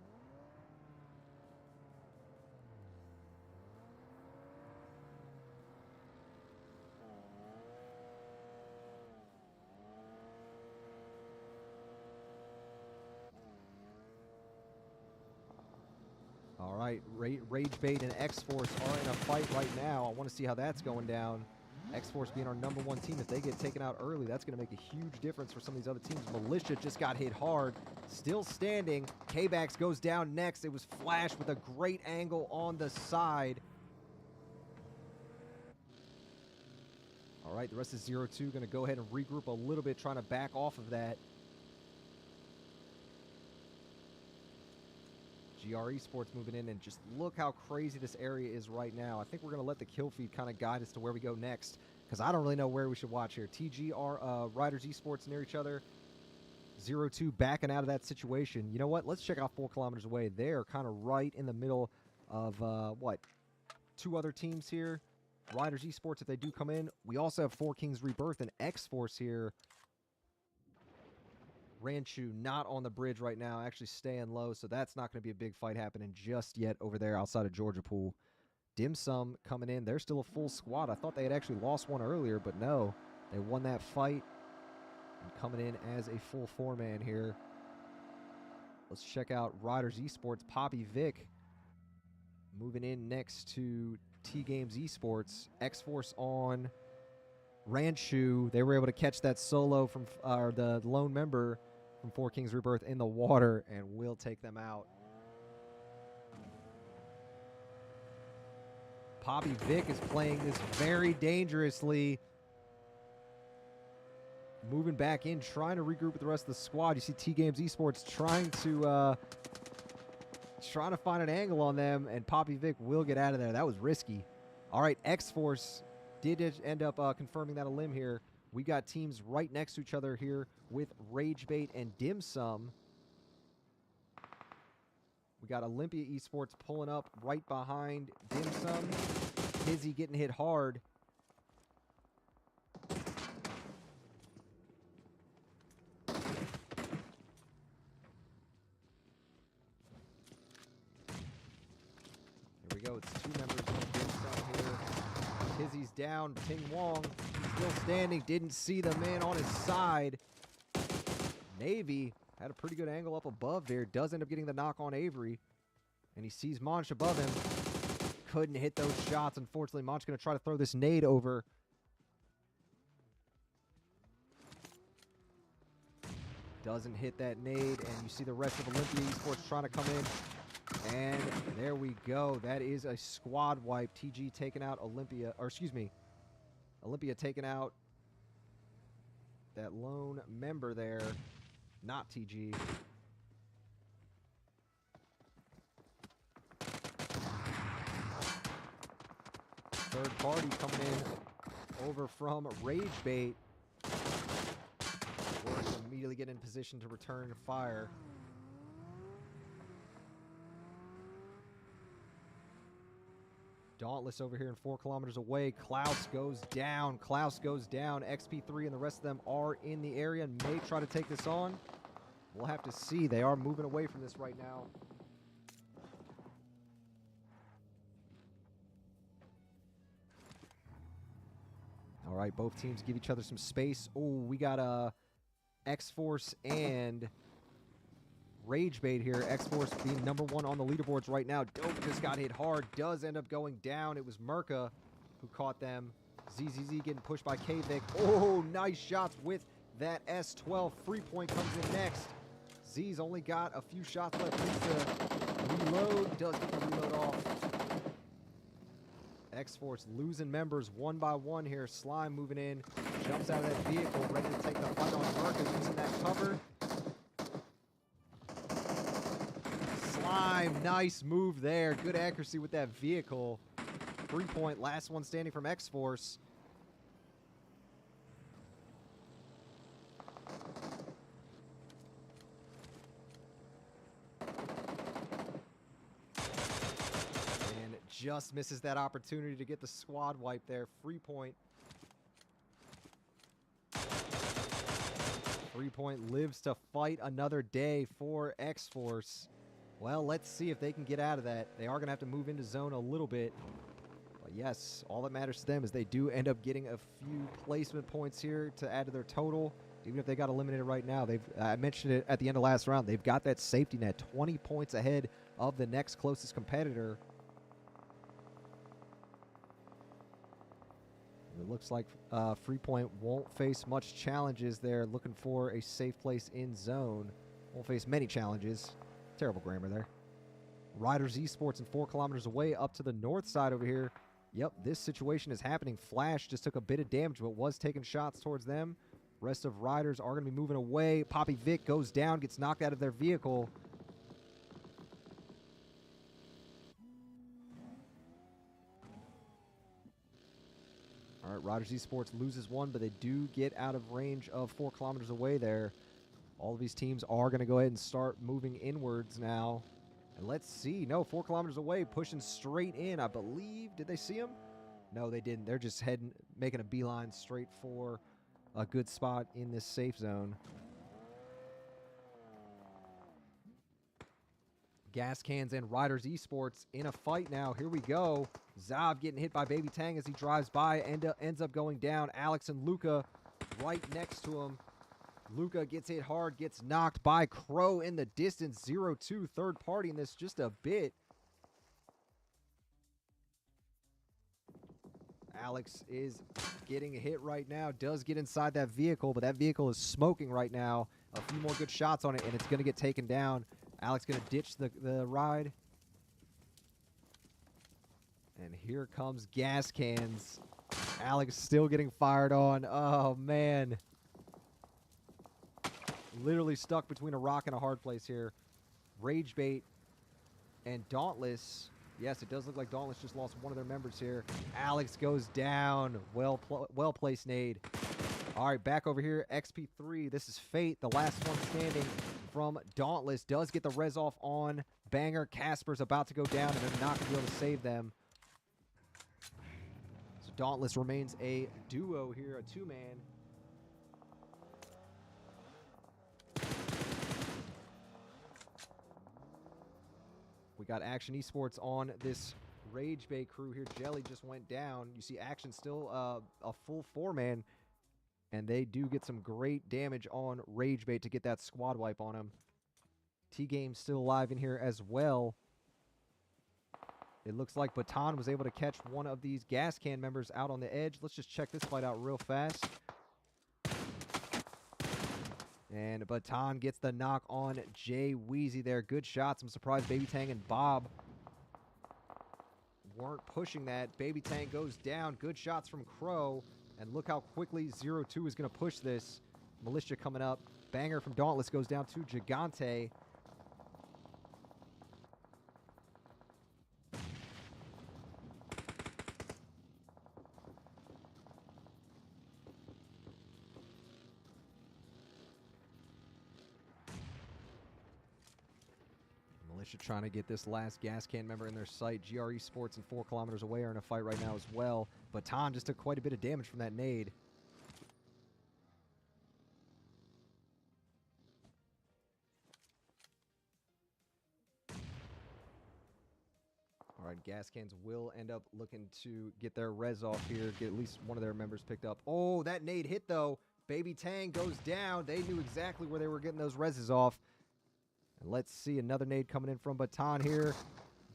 All right, Rage Bait and X-Force are in a fight right now. I want to see how that's going down. X-Force being our #1 team, if they get taken out early, that's going to make a huge difference for some of these other teams. Militia just got hit hard. Still standing. K-Bax goes down next. It was Flash with a great angle on the side. All right, the rest is 0-2. Going to go ahead and regroup a little bit, trying to back off of that. GR Esports moving in, and just look how crazy this area is right now. I think we're going to let the kill feed kind of guide us to where we go next. because I don't really know where we should watch here. TGR Riders Esports near each other. 0-2 backing out of that situation. You know what? Let's check out 4 kilometers away. They're kind of right in the middle of, what, 2 other teams here. Riders Esports, if they do come in. We also have 4 Kings Rebirth and X-Force here. Ranchu not on the bridge right now, actually staying low, so that's not going to be a big fight happening just yet over there outside of Georgia Pool. Dim Sum coming in. They're still a full squad. I thought they had actually lost one earlier, but no. They won that fight. And coming in as a full 4-man here. Let's check out Riders Esports. Poppy Vic moving in next to T-Games Esports. X-Force on Ranchu. They were able to catch that solo from the lone member from 4 Kings Rebirth in the water, and will take them out. Poppy Vic is playing this very dangerously. Moving back in, trying to regroup with the rest of the squad. You see T-Games Esports trying to find an angle on them, and Poppy Vic will get out of there. That was risky. All right, X-Force did end up confirming that a limb here. We got teams right next to each other here with Ragebait and Dim Sum. We got Olympia Esports pulling up right behind Dim Sum. Hizzy getting hit hard. Here we go. It's 2 members of Dim Sum here. Hizzy's down. Ting Wong still standing. Didn't see the man on his side. Navy had a pretty good angle up above there. Does end up getting the knock on Avery. And he sees Monch above him. Couldn't hit those shots. Unfortunately, Monch going to try to throw this nade over. Doesn't hit that nade. And you see the rest of Olympia Esports trying to come in. And there we go. That is a squad wipe. TG taking out Olympia. Or excuse me. Olympia taking out that lone member there. Not TG. Third party coming in over from Ragebait. We're immediately getting in position to return fire. Dauntless over here and 4 kilometers away. Klaus goes down. Klaus goes down. XP3 and the rest of them are in the area and may try to take this on. We'll have to see. They are moving away from this right now. All right, both teams give each other some space. Oh, we got X-Force and Ragebait here. X-Force being number 1 on the leaderboards right now. Dope just got hit hard. Does end up going down. It was Merca who caught them. ZZZ getting pushed by K-Vic. Oh, nice shots with that S12. Free point comes in next. Z's only got a few shots left. Needs to reload. Does get the reload off. X-Force losing members one by one here. Slime moving in. Jumps out of that vehicle. Ready to take the fight on Merca using that cover. Slime, nice move there. Good accuracy with that vehicle. 3 point, last one standing from X-Force. And just misses that opportunity to get the squad wipe there. Free point. 3 point lives to fight another day for X-Force. Well, let's see if they can get out of that. They are going to have to move into zone a little bit. But yes, all that matters to them is they do end up getting a few placement points here to add to their total. Even if they got eliminated right now, I mentioned it at the end of last round, they've got that safety net 20 points ahead of the next closest competitor. It looks like Free Point won't face much challenges there. Looking for a safe place in zone. Won't face many challenges. Terrible grammar there. Riders Esports and 4 kilometers away up to the north side over here. Yep, this situation is happening. Flash just took a bit of damage, but was taking shots towards them. Rest of Riders are going to be moving away. Poppy Vic goes down, gets knocked out of their vehicle. All All right, Riders Esports loses one, but they do get out of range of 4 kilometers away there. All of these teams are going to go ahead and start moving inwards now. And let's see. No, 4 kilometers away, pushing straight in, I believe. Did they see him? No, they didn't. They're just heading, making a beeline straight for a good spot in this safe zone. Gas Cans and Riders Esports in a fight now. Here we go. Zav getting hit by Baby Tang as he drives by and ends up going down. Alex and Luca right next to him. Luca gets hit hard, gets knocked by Crow in the distance. 0-2, third party in this just a bit. Alex is getting hit right now, does get inside that vehicle, but that vehicle is smoking right now. A few more good shots on it, and it's going to get taken down. Alex going to ditch the ride. And here comes Gas Cans. Alex still getting fired on. Oh, man. Literally stuck between a rock and a hard place here. Ragebait and Dauntless. Yes, it does look like Dauntless just lost one of their members here. Alex goes down. Well-placed nade. All right, back over here. XP3. This is Fate, the last one standing from Dauntless. Does get the res off on Banger. Casper's about to go down, and they're not going to be able to save them. So Dauntless remains a duo here, a two-man. We got Action Esports on this Rage Bay crew here. Jelly just went down. You see Action still a full 4-man. And they do get some great damage on Rage Bait to get that squad wipe on him. T-Game's still alive in here as well. It looks like Baton was able to catch one of these Gas Can members out on the edge. Let's just check this fight out real fast. And Baton gets the knock on Jay Weezy there. Good shots. I'm surprised Baby Tang and Bob weren't pushing that. Baby Tang goes down. Good shots from Crow. And look how quickly 0-2 is going to push this. Militia coming up. Banger from Dauntless goes down to Gigante. Militia trying to get this last Gas Can member in their sight. GRE Sports and 4 kilometers away are in a fight right now as well. Baton just took quite a bit of damage from that nade. All right, Gas Cans will end up looking to get their res off here, get at least one of their members picked up. Oh, that nade hit, though. Baby Tang goes down. They knew exactly where they were getting those reses off. And let's see another nade coming in from Baton here.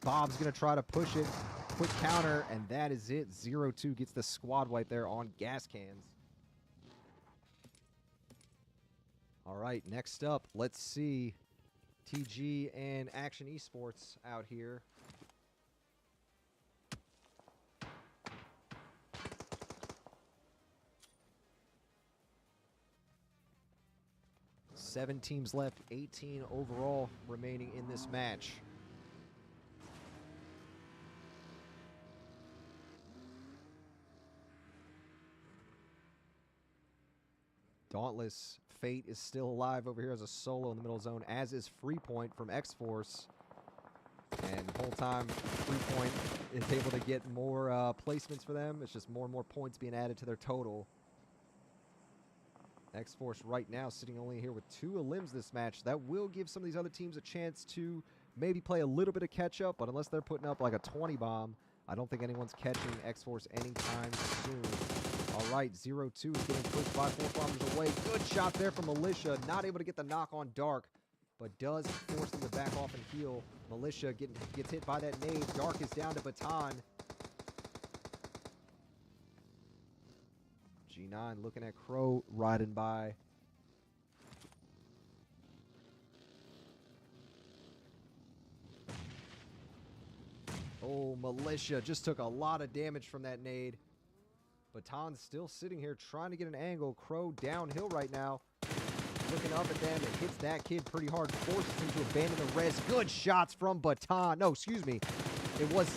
Bob's going to try to push it. Quick counter, and that is it. 0-2 gets the squad wipe there on Gas Cans. All right, next up, let's see TG and Action Esports out here. Seven teams left, 18 overall remaining in this match. Dauntless Fate is still alive over here as a solo in the middle zone, as is Freepoint from X-Force. And the whole time, Freepoint is able to get more placements for them. It's just more and more points being added to their total. X-Force right now sitting only here with 2 elims this match. That will give some of these other teams a chance to maybe play a little bit of catch-up, but unless they're putting up like a 20 bomb, I don't think anyone's catching X-Force anytime soon. All right, 0-2 is getting pushed by 4 kilometers away. Good shot there from Militia. Not able to get the knock on Dark, but does force them to back off and heal. Militia gets hit by that nade. Dark is down to Baton. G9 looking at Crow riding by. Oh, Militia just took a lot of damage from that nade. Baton's still sitting here trying to get an angle. Crow downhill right now. Looking up at them. It hits that kid pretty hard. Forces him to abandon the res. Good shots from Baton. No, excuse me. It was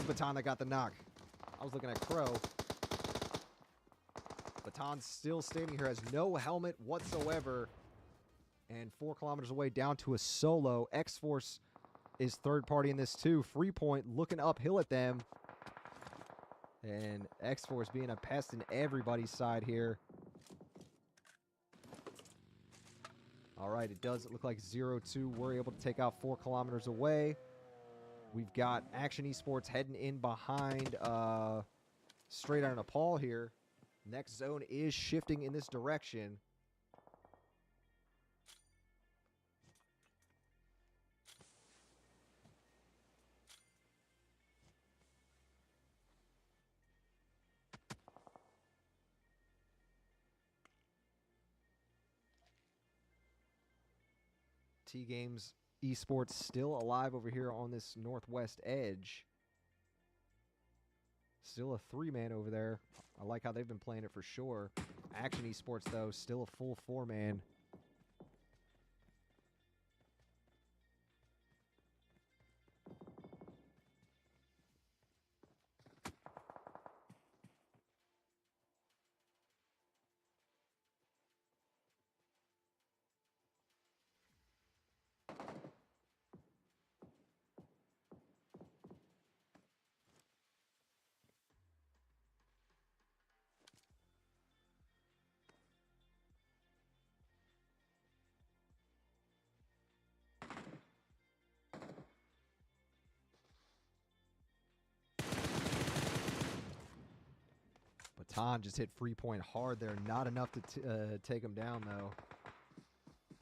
Baton that got the knock. I was looking at Crow. Baton's still standing here, has no helmet whatsoever. And 4 kilometers away down to a solo. X-Force is third party in this too. Freepoint looking uphill at them. And X-Force being a pest in everybody's side here. All right, it does look like 0-2. We're able to take out 4 kilometers away. We've got Action Esports heading in behind Straight Iron Nepal here. Next zone is shifting in this direction. T-Games Esports still alive over here on this northwest edge. Still a 3-man over there. I like how they've been playing it for sure. Action Esports, though, still a full 4-man. Baton just hit Freepoint hard there. Not enough to take him down, though.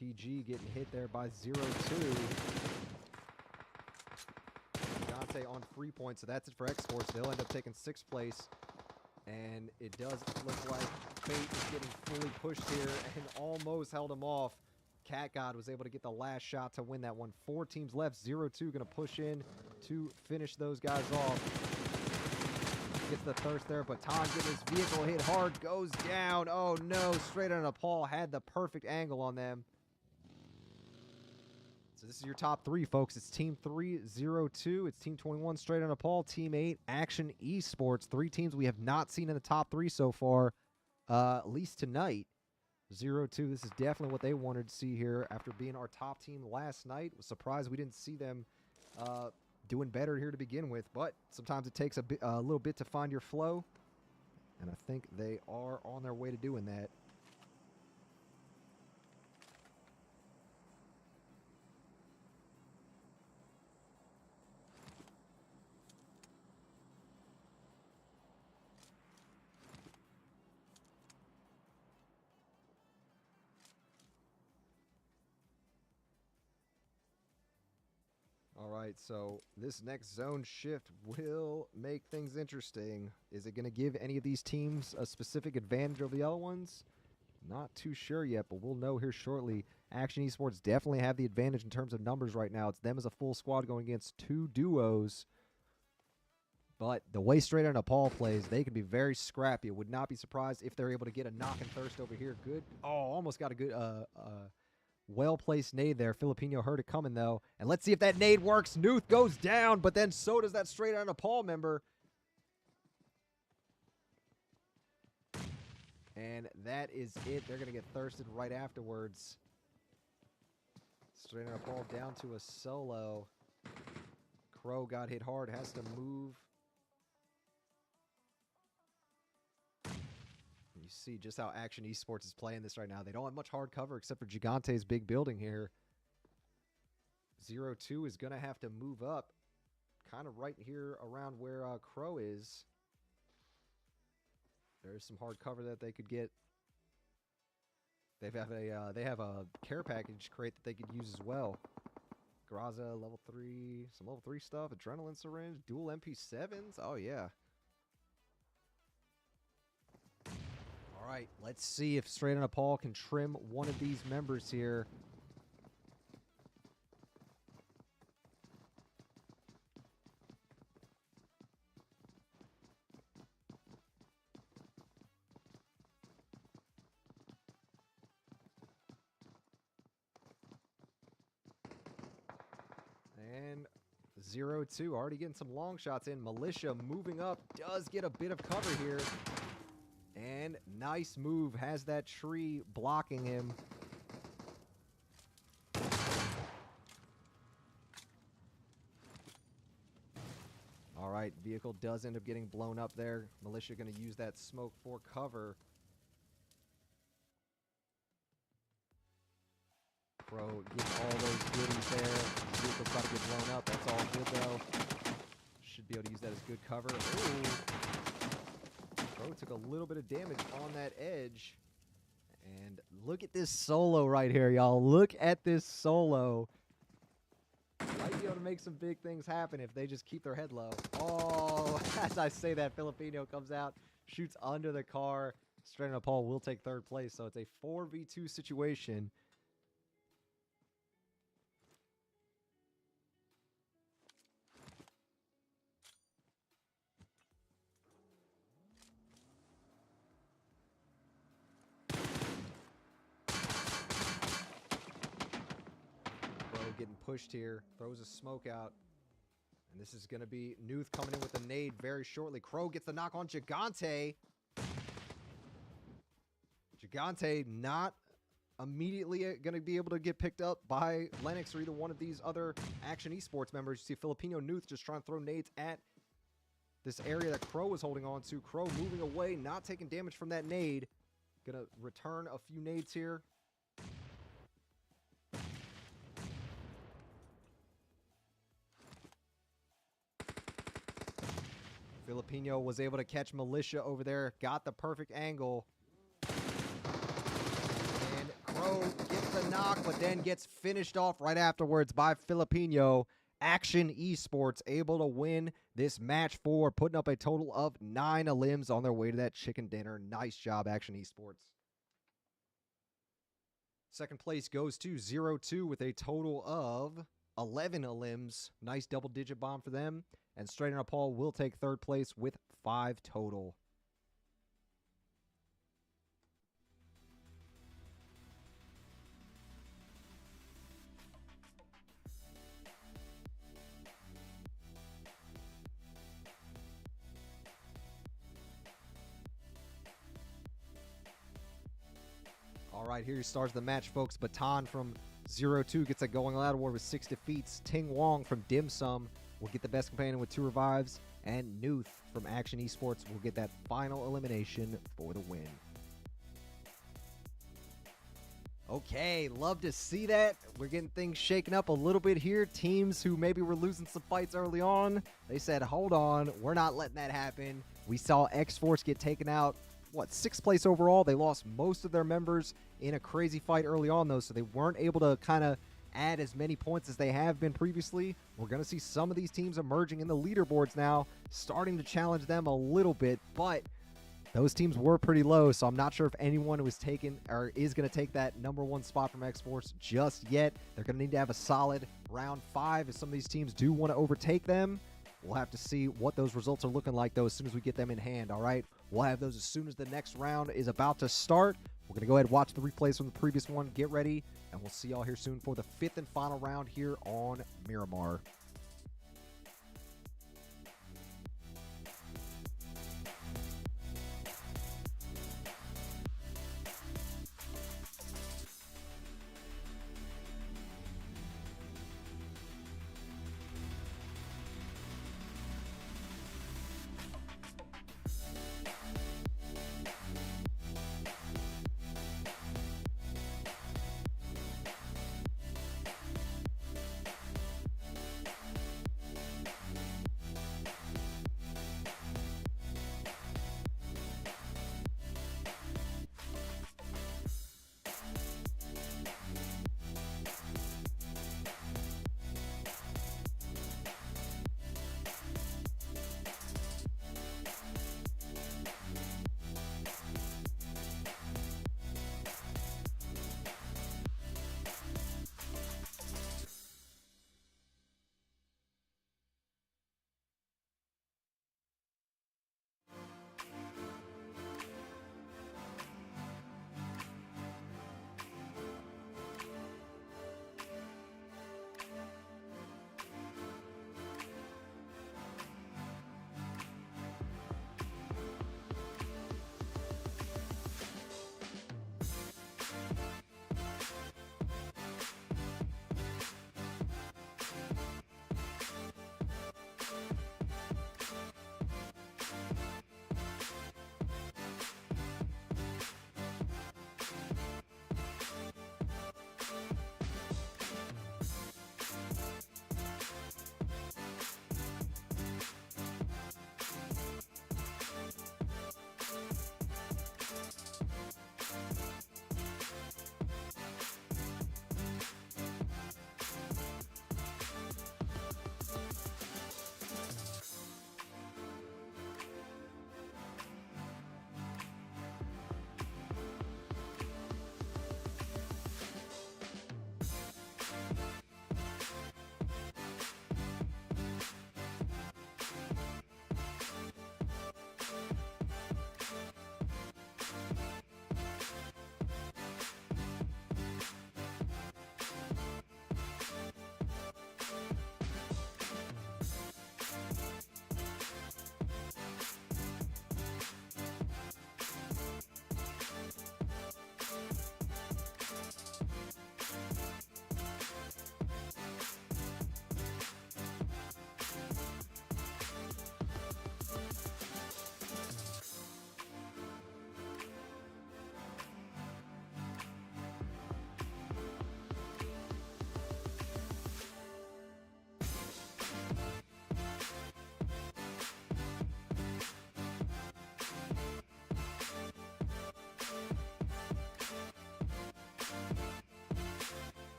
TG getting hit there by 0-2. Dante on Freepoint, so that's it for X-Force. They'll end up taking 6th place. And it does look like Fate is getting fully pushed here and almost held him off. Cat God was able to get the last shot to win that one. 4 teams left. 0-2 going to push in to finish those guys off. Gets the thirst there. Baton getting his vehicle hit hard. Goes down. Oh, no. Straight on Nepal had the perfect angle on them. So this is your top 3, folks. It's Team 3, 0-2. It's Team 21, Straight on Nepal. Team 8, Action Esports. 3 teams we have not seen in the top 3 so far, at least tonight. 0-2. This is definitely what they wanted to see here after being our top team last night. Was surprised we didn't see them doing better here to begin with, but sometimes it takes a little bit to find your flow, and I think they are on their way to doing that. All right, so this next zone shift will make things interesting. Is it going to give any of these teams a specific advantage over the other ones? Not too sure yet, but we'll know here shortly. Action Esports definitely have the advantage in terms of numbers right now. It's them as a full squad going against 2 duos. But the way Straight on Nepal plays, they can be very scrappy. I would not be surprised if they're able to get a knock and thirst over here. Good. Oh, almost got a good well-placed nade there. Filipino heard it coming, though. And let's see if that nade works. Nuth goes down, but then so does that Straight on Nepal member. And that is it. They're going to get thirsted right afterwards. Straight on Nepal down to a solo. Crow got hit hard, has to move. You see just how Action Esports is playing this right now. They don't have much hard cover except for Gigante's big building here. 0-2 is going to have to move up kind of right here around where Crow is. There's some hard cover that they could get. They have a care package crate that they could use as well. Graza, level 3, some level 3 stuff, adrenaline syringe, dual MP7s. Oh, yeah. All right, let's see if Straight on Nepal can trim one of these members here. And 0-2, already getting some long shots in. Militia moving up, does get a bit of cover here. And nice move. Has that tree blocking him. All right, vehicle does end up getting blown up there. Militia going to use that smoke for cover. Crow getting all those goodies there. Vehicle's about to get blown up. That's all good, though. Should be able to use that as good cover. Ooh. Crow took a little bit of damage on that edge. And look at this solo right here, y'all. Look at this solo. Might be able to make some big things happen if they just keep their head low. Oh, as I say that, Filipino comes out, shoots under the car. Straight up Paul will take third place, so it's a 4v2 situation. Getting pushed here, throws a smoke out, and this is going to be Nuth coming in with a nade very shortly. Crow gets the knock on Gigante. Gigante not immediately going to be able to get picked up by Lennox or either one of these other Action Esports members. You see Filipino Nuth just trying to throw nades at this area that Crow is holding on to. Crow moving away, not taking damage from that nade. Going to return a few nades here. Filipino was able to catch Militia over there, got the perfect angle. And Crow gets the knock, but then gets finished off right afterwards by Filipino. Action Esports able to win this match 4, putting up a total of 9 elims on their way to that chicken dinner. Nice job, Action Esports. Second place goes to 0-2 with a total of 11 elims. Nice double-digit bomb for them. And Straight Up Paul will take third place with 5 total. All right, here starts the match, folks. Baton from 0-2 gets a going loud award with 6 defeats. Ting Wong from Dim Sum will get the best companion with 2 revives. And Nuth from Action Esports will get that final elimination for the win. Okay, love to see that. We're getting things shaken up a little bit here. Teams who maybe were losing some fights early on, they said, hold on, we're not letting that happen. We saw X-Force get taken out, 6th place overall. They lost most of their members in a crazy fight early on, though, so they weren't able to kind of add as many points as they have been previously. We're going to see some of these teams emerging in the leaderboards now, starting to challenge them a little bit, but those teams were pretty low, so I'm not sure if anyone was taken or is going to take that #1 spot from X-Force just yet. They're going to need to have a solid round 5 if some of these teams do want to overtake them. We'll have to see what those results are looking like, though, as soon as we get them in hand, all right? We'll have those as soon as the next round is about to start. We're going to go ahead and watch the replays from the previous one. Get ready, and we'll see y'all here soon for the 5th and final round here on Miramar.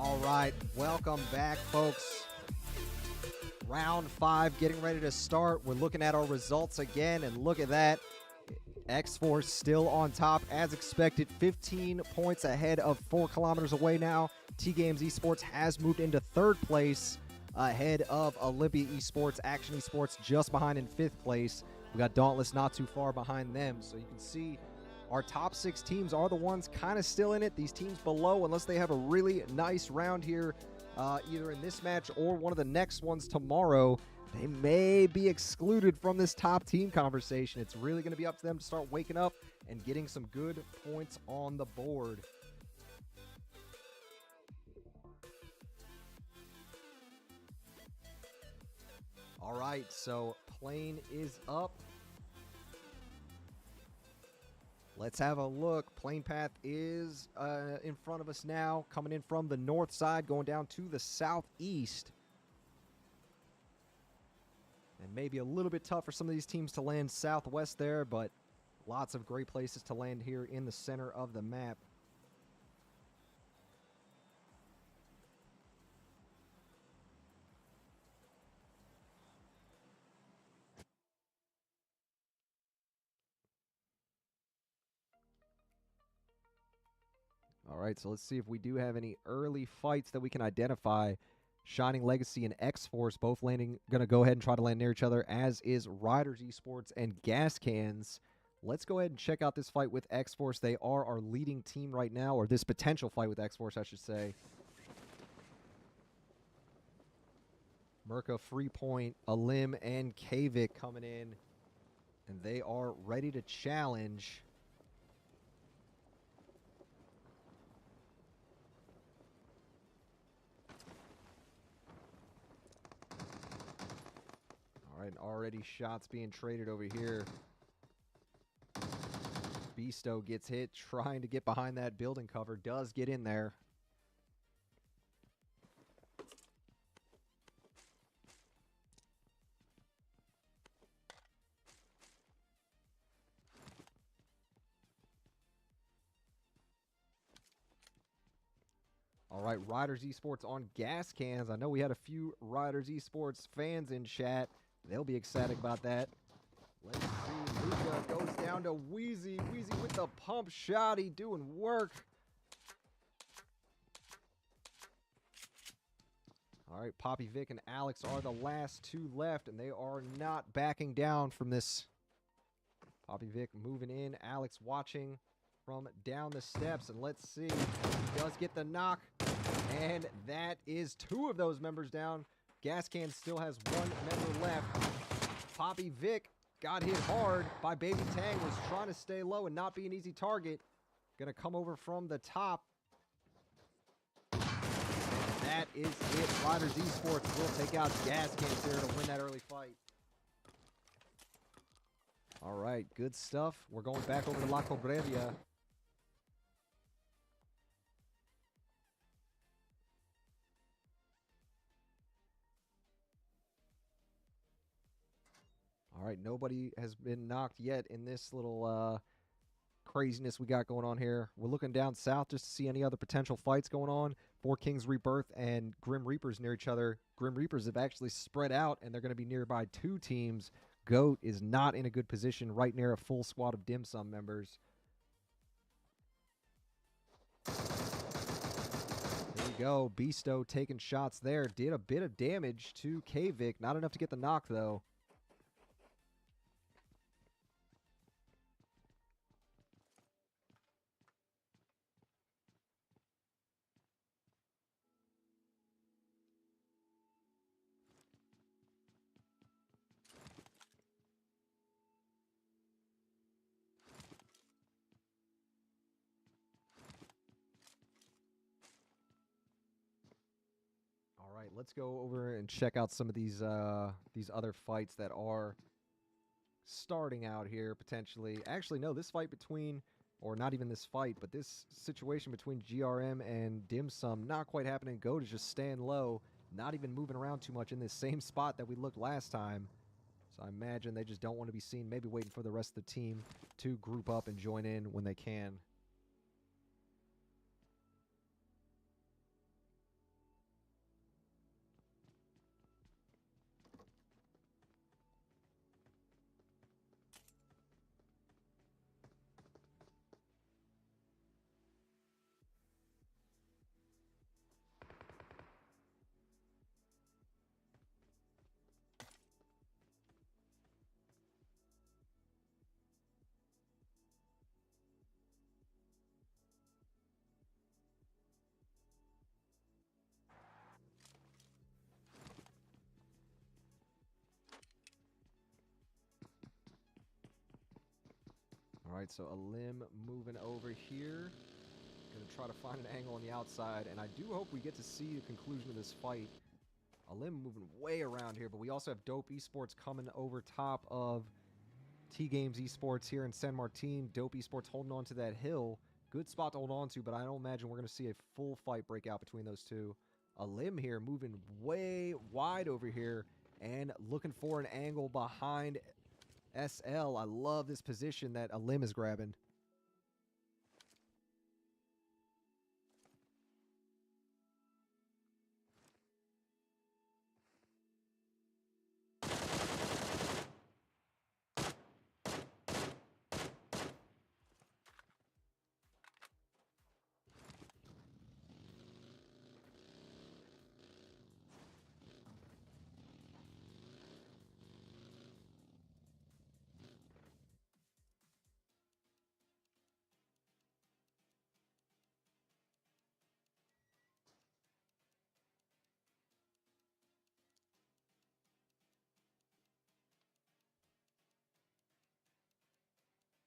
All right, welcome back, folks. Round 5 getting ready to start. We're looking at our results again, and look at that. X-Force still on top as expected, 15 points ahead of 4 kilometers away now. T-Games Esports has moved into 3rd place ahead of Olympia Esports, Action Esports just behind in 5th place. We got Dauntless not too far behind them, so you can see our top 6 teams are the ones kind of still in it. These teams below, unless they have a really nice round here, either in this match or one of the next ones tomorrow, they may be excluded from this top team conversation. It's really going to be up to them to start waking up and getting some good points on the board. All right, so plane is up. Let's have a look. Plane path is in front of us now, coming in from the north side, going down to the southeast. And maybe a little bit tough for some of these teams to land southwest there, but lots of great places to land here in the center of the map. All right, so let's see if we do have any early fights that we can identify. Shining Legacy and X-Force both landing, going to go ahead and try to land near each other, as is Riders Esports and Gas Cans. Let's go ahead and check out this fight with X-Force. They are our leading team right now, or this potential fight with X-Force, I should say. Merca, Freepoint, Alim, and Kavik coming in, and they are ready to challenge. All right, already shots being traded over here. Beasto gets hit trying to get behind that building cover. Does get in there. All right, Riders Esports on Gas Cans. I know we had a few Riders Esports fans in chat. They'll be ecstatic about that. Let's see. Luca goes down to Wheezy. Wheezy with the pump shot. He doing work. All right, Poppy Vic and Alex are the last 2 left, and they are not backing down from this. Poppy Vic moving in. Alex watching from down the steps, and let's see. He does get the knock, and that is 2 of those members down. Gas Can still has 1 member left. Poppy Vic got hit hard by Baby Tang, was trying to stay low and not be an easy target. Gonna come over from the top. And that is it. Riders Esports will take out Gas Cans here to win that early fight. All right, good stuff. We're going back over to La Cobrevia. All right, nobody has been knocked yet in this little craziness we got going on here. We're looking down south just to see any other potential fights going on. 4 Kings Rebirth and Grim Reapers near each other. Grim Reapers have actually spread out, and they're going to be nearby 2 teams. Goat is not in a good position right near a full squad of Dim Sum members. There we go. Beasto taking shots there. Did a bit of damage to Kavik. Not enough to get the knock, though. All right, let's go over and check out some of these other fights that are starting out here potentially. Actually, no, this fight between, or not even this fight, but this situation between GRM and Dim Sum not quite happening. Goat is just staying low, not even moving around too much in this same spot that we looked last time. So I imagine they just don't want to be seen, maybe waiting for the rest of the team to group up and join in when they can. All right, so a limb moving over here. Gonna try to find an angle on the outside, and I do hope we get to see the conclusion of this fight. A limb moving way around here, but we also have Dope Esports coming over top of T-Games Esports here in San Martin. Dope Esports holding on to that hill. Good spot to hold on to, but I don't imagine we're going to see a full fight break out between those two. A limb here moving way wide over here and looking for an angle behind SL. I love this position that a limb is grabbing.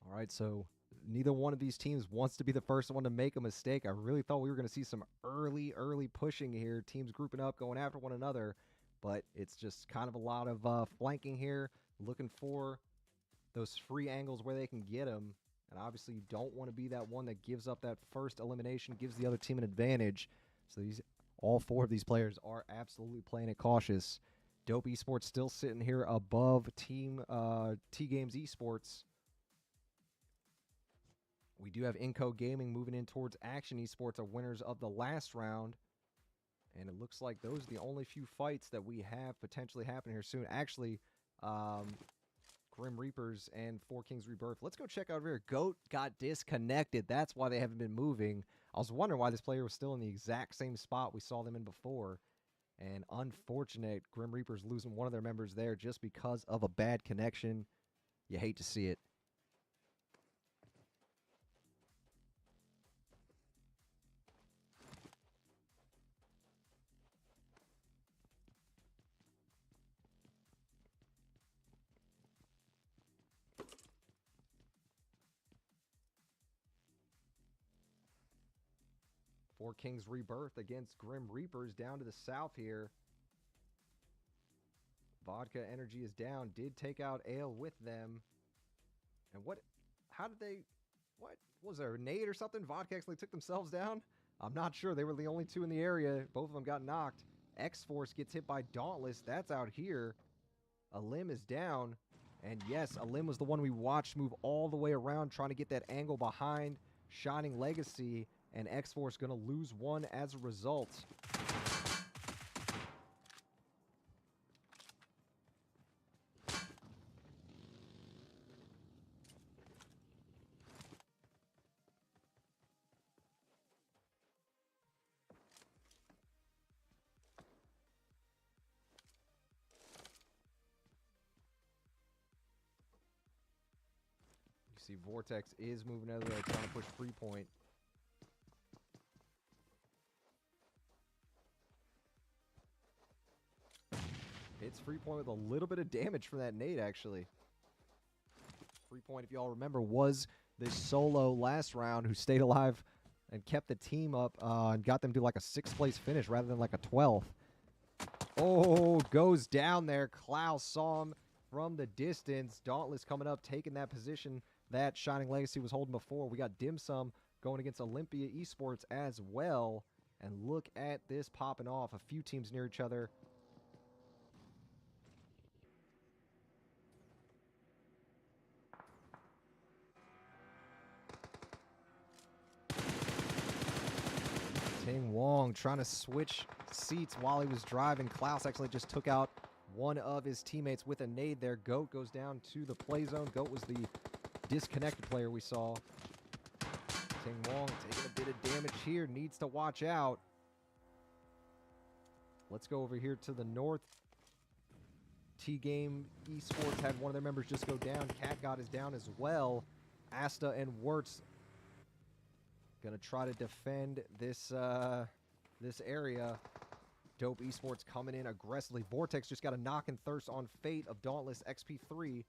All right, so neither one of these teams wants to be the first one to make a mistake. I really thought we were going to see some early pushing here, teams grouping up, going after one another, but it's just kind of a lot of flanking here, looking for those free angles where they can get them. And obviously you don't want to be that one that gives up that first elimination, gives the other team an advantage. So all four of these players are absolutely playing it cautious. Dope Esports still sitting here above T-Games Esports. We do have Inco Gaming moving in towards Action Esports, are winners of the last round. And it looks like those are the only few fights that we have potentially happening here soon. Actually, Grim Reapers and Four Kings Rebirth. Let's go check out over here. Goat got disconnected. That's why they haven't been moving. I was wondering why this player was still in the exact same spot we saw them in before. And unfortunate, Grim Reapers losing one of their members there just because of a bad connection. You hate to see it. Four Kings Rebirth against Grim Reapers down to the south here. Vodka Energy is down. Did take out Ale with them. And what was there, a nade or something? Vodka actually took themselves down? I'm not sure. They were the only two in the area. Both of them got knocked. X-Force gets hit by Dauntless. That's out here. A limb is down. And yes, a limb was the one we watched move all the way around trying to get that angle behind Shining Legacy. And X-Force going to lose one as a result. You see Vortex is moving out of there trying to push free point. Hits free point with a little bit of damage from that nade, actually. Free point, if y'all remember, was this solo last round who stayed alive and kept the team up and got them to like a 6th place finish rather than like a 12th. Oh, goes down there. Klaus saw him from the distance. Dauntless coming up, taking that position that Shining Legacy was holding before. We got Dim Sum going against Olympia Esports as well. And look at this popping off. A few teams near each other. Ting Wong trying to switch seats while he was driving. Klaus actually just took out one of his teammates with a nade there. Goat goes down to the play zone. Goat was the disconnected player we saw. Ting Wong taking a bit of damage here. Needs to watch out. Let's go over here to the north. T-Game Esports had one of their members just go down. Cat God is down as well. Asta and Wirtz gonna try to defend this this area. Dope Esports coming in aggressively. Vortex just got a knock and thirst on Fate of Dauntless XP3.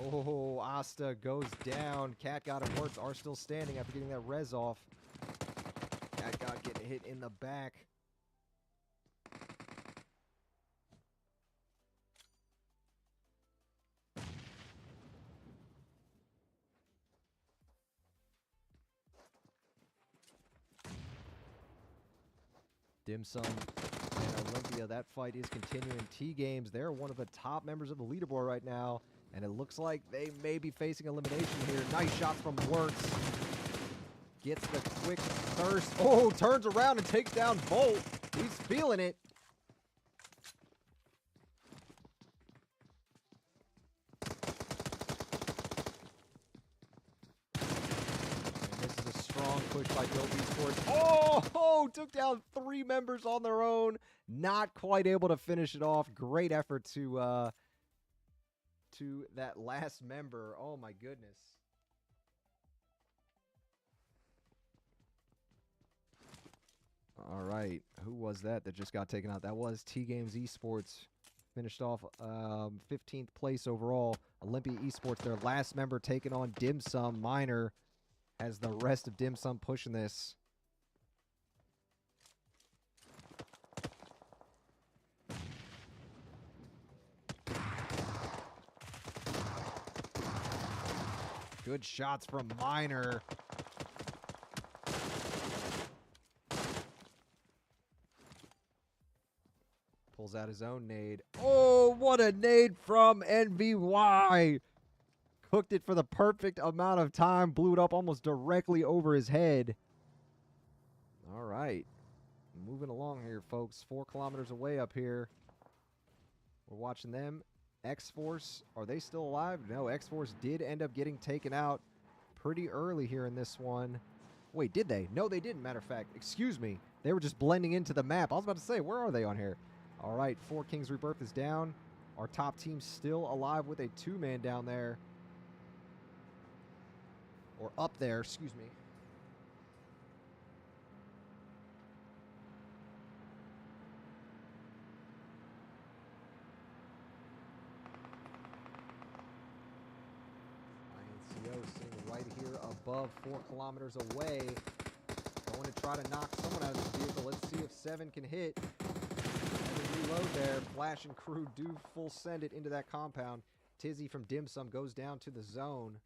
Oh, Asta goes down. Cat got him works. Are still standing after getting that res off. Cat got getting hit in the back. Dim Sum and Olympia, that fight is continuing. T-Games, they're one of the top members of the leaderboard right now, and it looks like they may be facing elimination here. Nice shots from Wertz. Gets the quick thirst. Oh, turns around and takes down Bolt. He's feeling it. Strong push by Dope Esports. Oh, took down 3 members on their own. Not quite able to finish it off. Great effort to that last member. Oh my goodness. All right, who was that just got taken out? That was T-Games Esports. Finished off 15th place overall. Olympia Esports, their last member, taking on Dim Sum Minor. As the rest of Dim Sum pushing this. Good shots from Minor. Pulls out his own nade. Oh, what a nade from NVY. Cooked it for the perfect amount of time. Blew it up almost directly over his head. All right. Moving along here, folks. 4 kilometers away up here. We're watching them. X-Force, are they still alive? No, X-Force did end up getting taken out pretty early here in this one. Wait, did they? No, they didn't, matter of fact. Excuse me. They were just blending into the map. I was about to say, where are they on here? All right, 4 Kings Rebirth is down. Our top team's still alive with a 2-man down there. Or up there, excuse me. INCO sitting right here above 4 kilometers away. Going to try to knock someone out of the vehicle. Let's see if 7 can hit. And reload there. Flash and crew do full send it into that compound. Tizzy from Dim Sum goes down to the zone.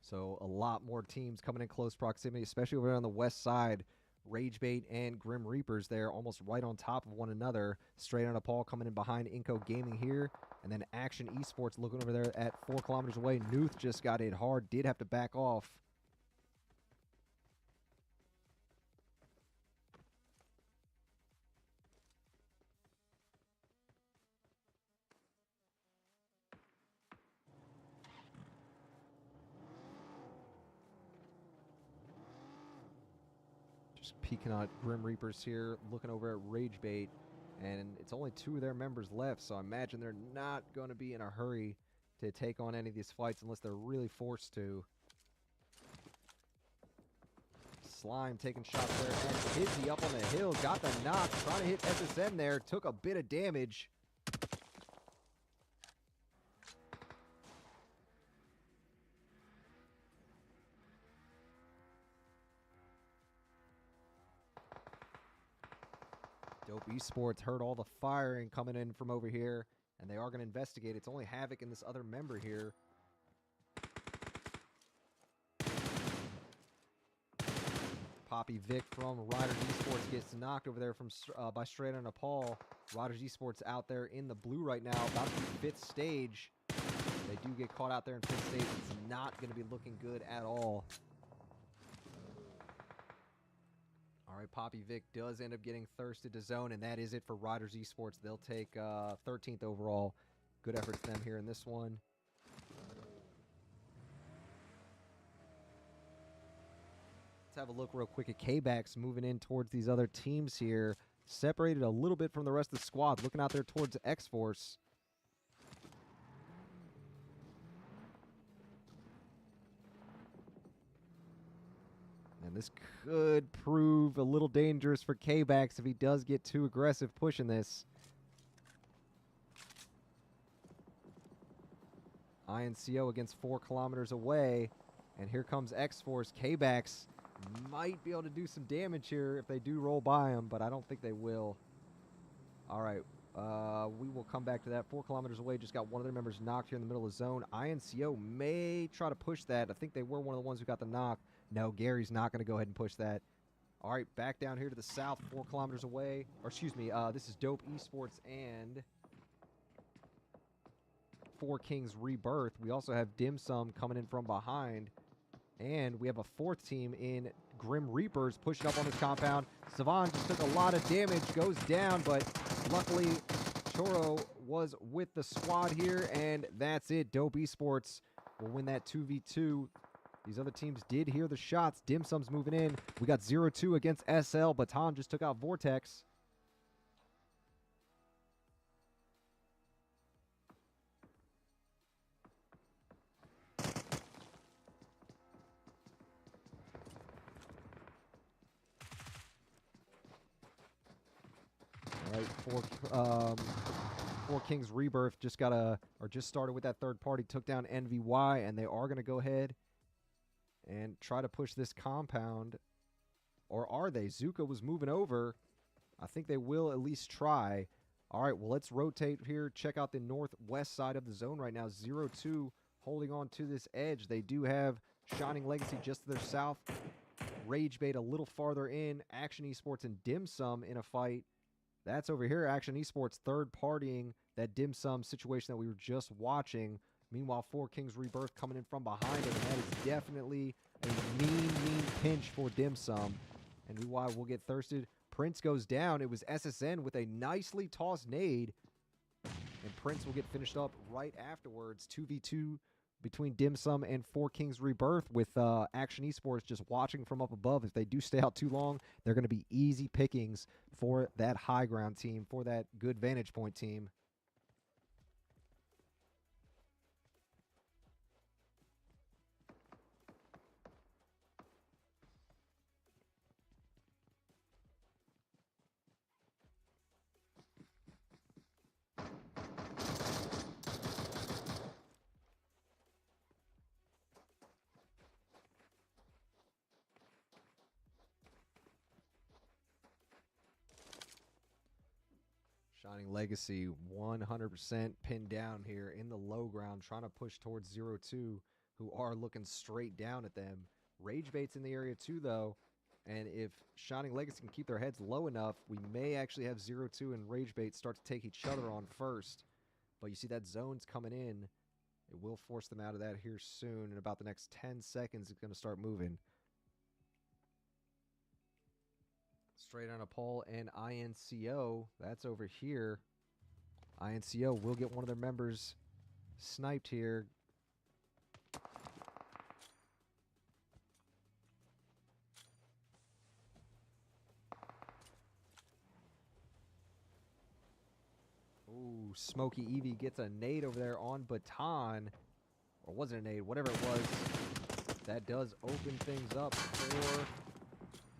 So a lot more teams coming in close proximity, especially over on the west side. Ragebait and Grim Reapers there almost right on top of one another. Straight on a Paul coming in behind Inco Gaming here. And then Action Esports looking over there at 4 kilometers away. Nuth just got hit hard, did have to back off. Peeking at Grim Reapers here, looking over at Ragebait, and it's only 2 of their members left, so I imagine they're not going to be in a hurry to take on any of these fights unless they're really forced to. Slime taking shots there, and Tizzy up on the hill, got the knock, trying to hit SSN there, took a bit of damage. Dope Esports heard all the firing coming in from over here, and they are going to investigate. It's only Havoc and this other member here. Poppy Vic from Riders Esports gets knocked over there from by Straight on Nepal. Riders Esports out there in the blue right now, about to be 5th stage. They do get caught out there in 5th stage. It's not going to be looking good at all. All right, Poppy Vic does end up getting thirsted to zone, and that is it for Riders Esports. They'll take 13th overall. Good effort to them here in this one. Let's have a look real quick at K-Backs moving in towards these other teams here. Separated a little bit from the rest of the squad. Looking out there towards X-Force. And this could prove a little dangerous for K-Backs if he does get too aggressive pushing this. INCO against 4 kilometers away. And here comes X-Force. K-Backs might be able to do some damage here if they do roll by him, but I don't think they will. All right. We will come back to that. 4 kilometers away. Just got one of their members knocked here in the middle of the zone. INCO may try to push that. I think they were one of the ones who got the knock. No, Gary's not going to go ahead and push that. All right, back down here to the south, 4 kilometers away. Or excuse me, this is Dope Esports and 4 Kings Rebirth. We also have Dim Sum coming in from behind. And we have a 4th team in Grim Reapers pushing up on this compound. Savan just took a lot of damage, goes down, but luckily Choro was with the squad here, and that's it. Dope Esports will win that 2v2. These other teams did hear the shots. Dim Sum's moving in. We got 0-2 against SL. Baton just took out Vortex. All right, 4 Kings Rebirth just started with that third party, took down NVY, and they are going to go ahead and try to push this compound. Or are they? Zuka was moving over. I think they will at least try. All right, well, let's rotate here. Check out the northwest side of the zone right now. 0-2 holding on to this edge. They do have Shining Legacy just to their south. Rage Bait a little farther in. Action Esports and Dim Sum in a fight. That's over here. Action Esports third partying that Dim Sum situation that we were just watching. Meanwhile, 4 Kings Rebirth coming in from behind him. And that is definitely a mean pinch for Dim Sum. And meanwhile, we'll get thirsted. Prince goes down. It was SSN with a nicely tossed nade. And Prince will get finished up right afterwards. 2v2 between Dim Sum and 4 Kings Rebirth with Action Esports just watching from up above. If they do stay out too long, they're going to be easy pickings for that high ground team, for that good vantage point team. Shining Legacy 100% pinned down here in the low ground, trying to push towards 0-2, who are looking straight down at them. Rage Bait's in the area too, though, and if Shining Legacy can keep their heads low enough, we may actually have 0-2 and Rage Bait start to take each other on first. But you see that zone's coming in. It will force them out of that here soon. In about the next 10 seconds, it's going to start moving. Straight on a pole and INCO. That's over here. INCO will get one of their members sniped here. Ooh, Smokey Evie gets a nade over there on Baton. Or was it a nade? Whatever it was. That does open things up for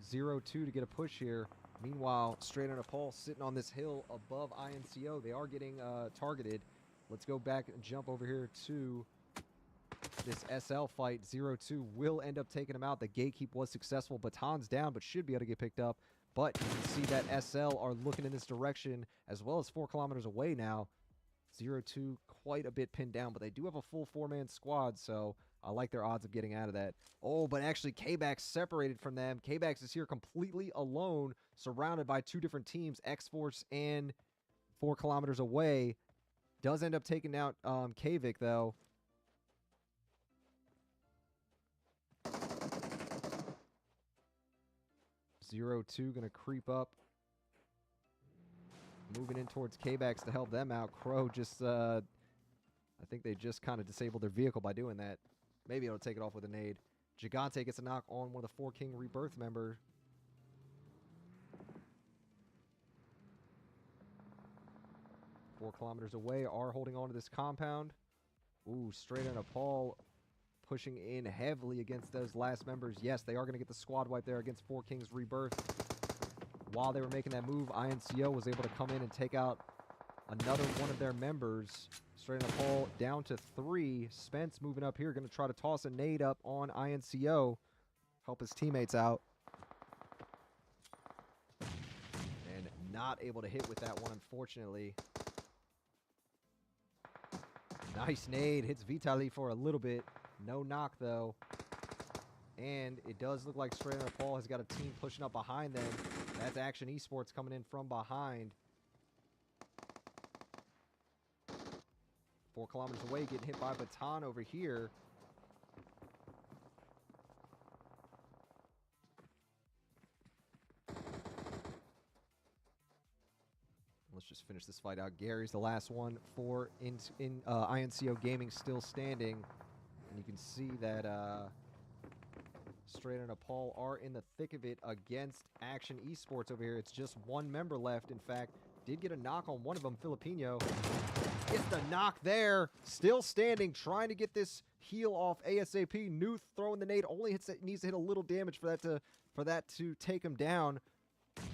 0-2 to get a push here. Meanwhile, straight on a pole, sitting on this hill above INCO. They are getting targeted. Let's go back and jump over here to this SL fight. 0-2 will end up taking him out. The gatekeep was successful. Baton's down, but should be able to get picked up. But you can see that SL are looking in this direction, as well as 4 kilometers away now. 0-2 quite a bit pinned down, but they do have a full 4-man squad, so I like their odds of getting out of that. Oh, but actually K-Bax separated from them. K-Bax is here completely alone, surrounded by 2 different teams, X-Force and 4 kilometers away. Does end up taking out Kvik, though. 0-2 going to creep up. Moving in towards K-Bax to help them out. Crow just, I think they just kind of disabled their vehicle by doing that. Maybe it'll take it off with a nade. Gigante gets a knock on one of the 4 King Rebirth member. Four kilometers away, are holding on to this compound. Ooh, straight on a Paul, pushing in heavily against those last members. Yes, they are going to get the squad wipe there against 4 Kings Rebirth. While they were making that move, INCO was able to come in and take out another one of their members. Straight on a Paul, down to 3. Spence moving up here, going to try to toss a nade up on INCO. Help his teammates out. And not able to hit with that one, unfortunately. Nice nade. Hits Vitali for a little bit. No knock, though. And it does look like Straight on Paul has got a team pushing up behind them. That's Action Esports coming in from behind. 4 kilometers away, getting hit by Baton over here. Let's just finish this fight out. Gary's the last one for INCO Gaming still standing. And you can see that Straight on Paul are in the thick of it against Action Esports over here. It's just one member left. In fact, did get a knock on one of them, Filipino. Gets the knock there. Still standing, trying to get this heal off ASAP. Nuth throwing the nade. Only needs to hit a little damage for that to take him down.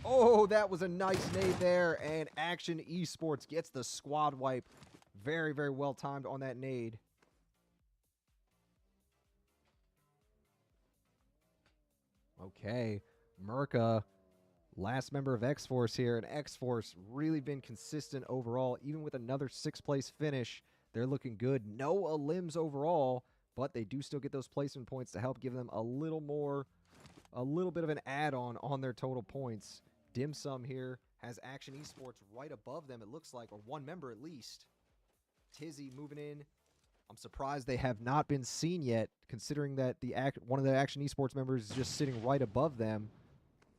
Oh, that was a nice nade there, and Action Esports gets the squad wipe. Very, very well timed on that nade. Okay, Merca, last member of X-Force here, and X-Force really been consistent overall. Even with another 6th place finish, they're looking good. No elims overall, but they do still get those placement points to help give them a little bit of an add-on on their total points. Dim Sum here has Action Esports right above them, it looks like, or one member at least. Tizzy moving in. I'm surprised they have not been seen yet, considering that one of the Action Esports members is just sitting right above them.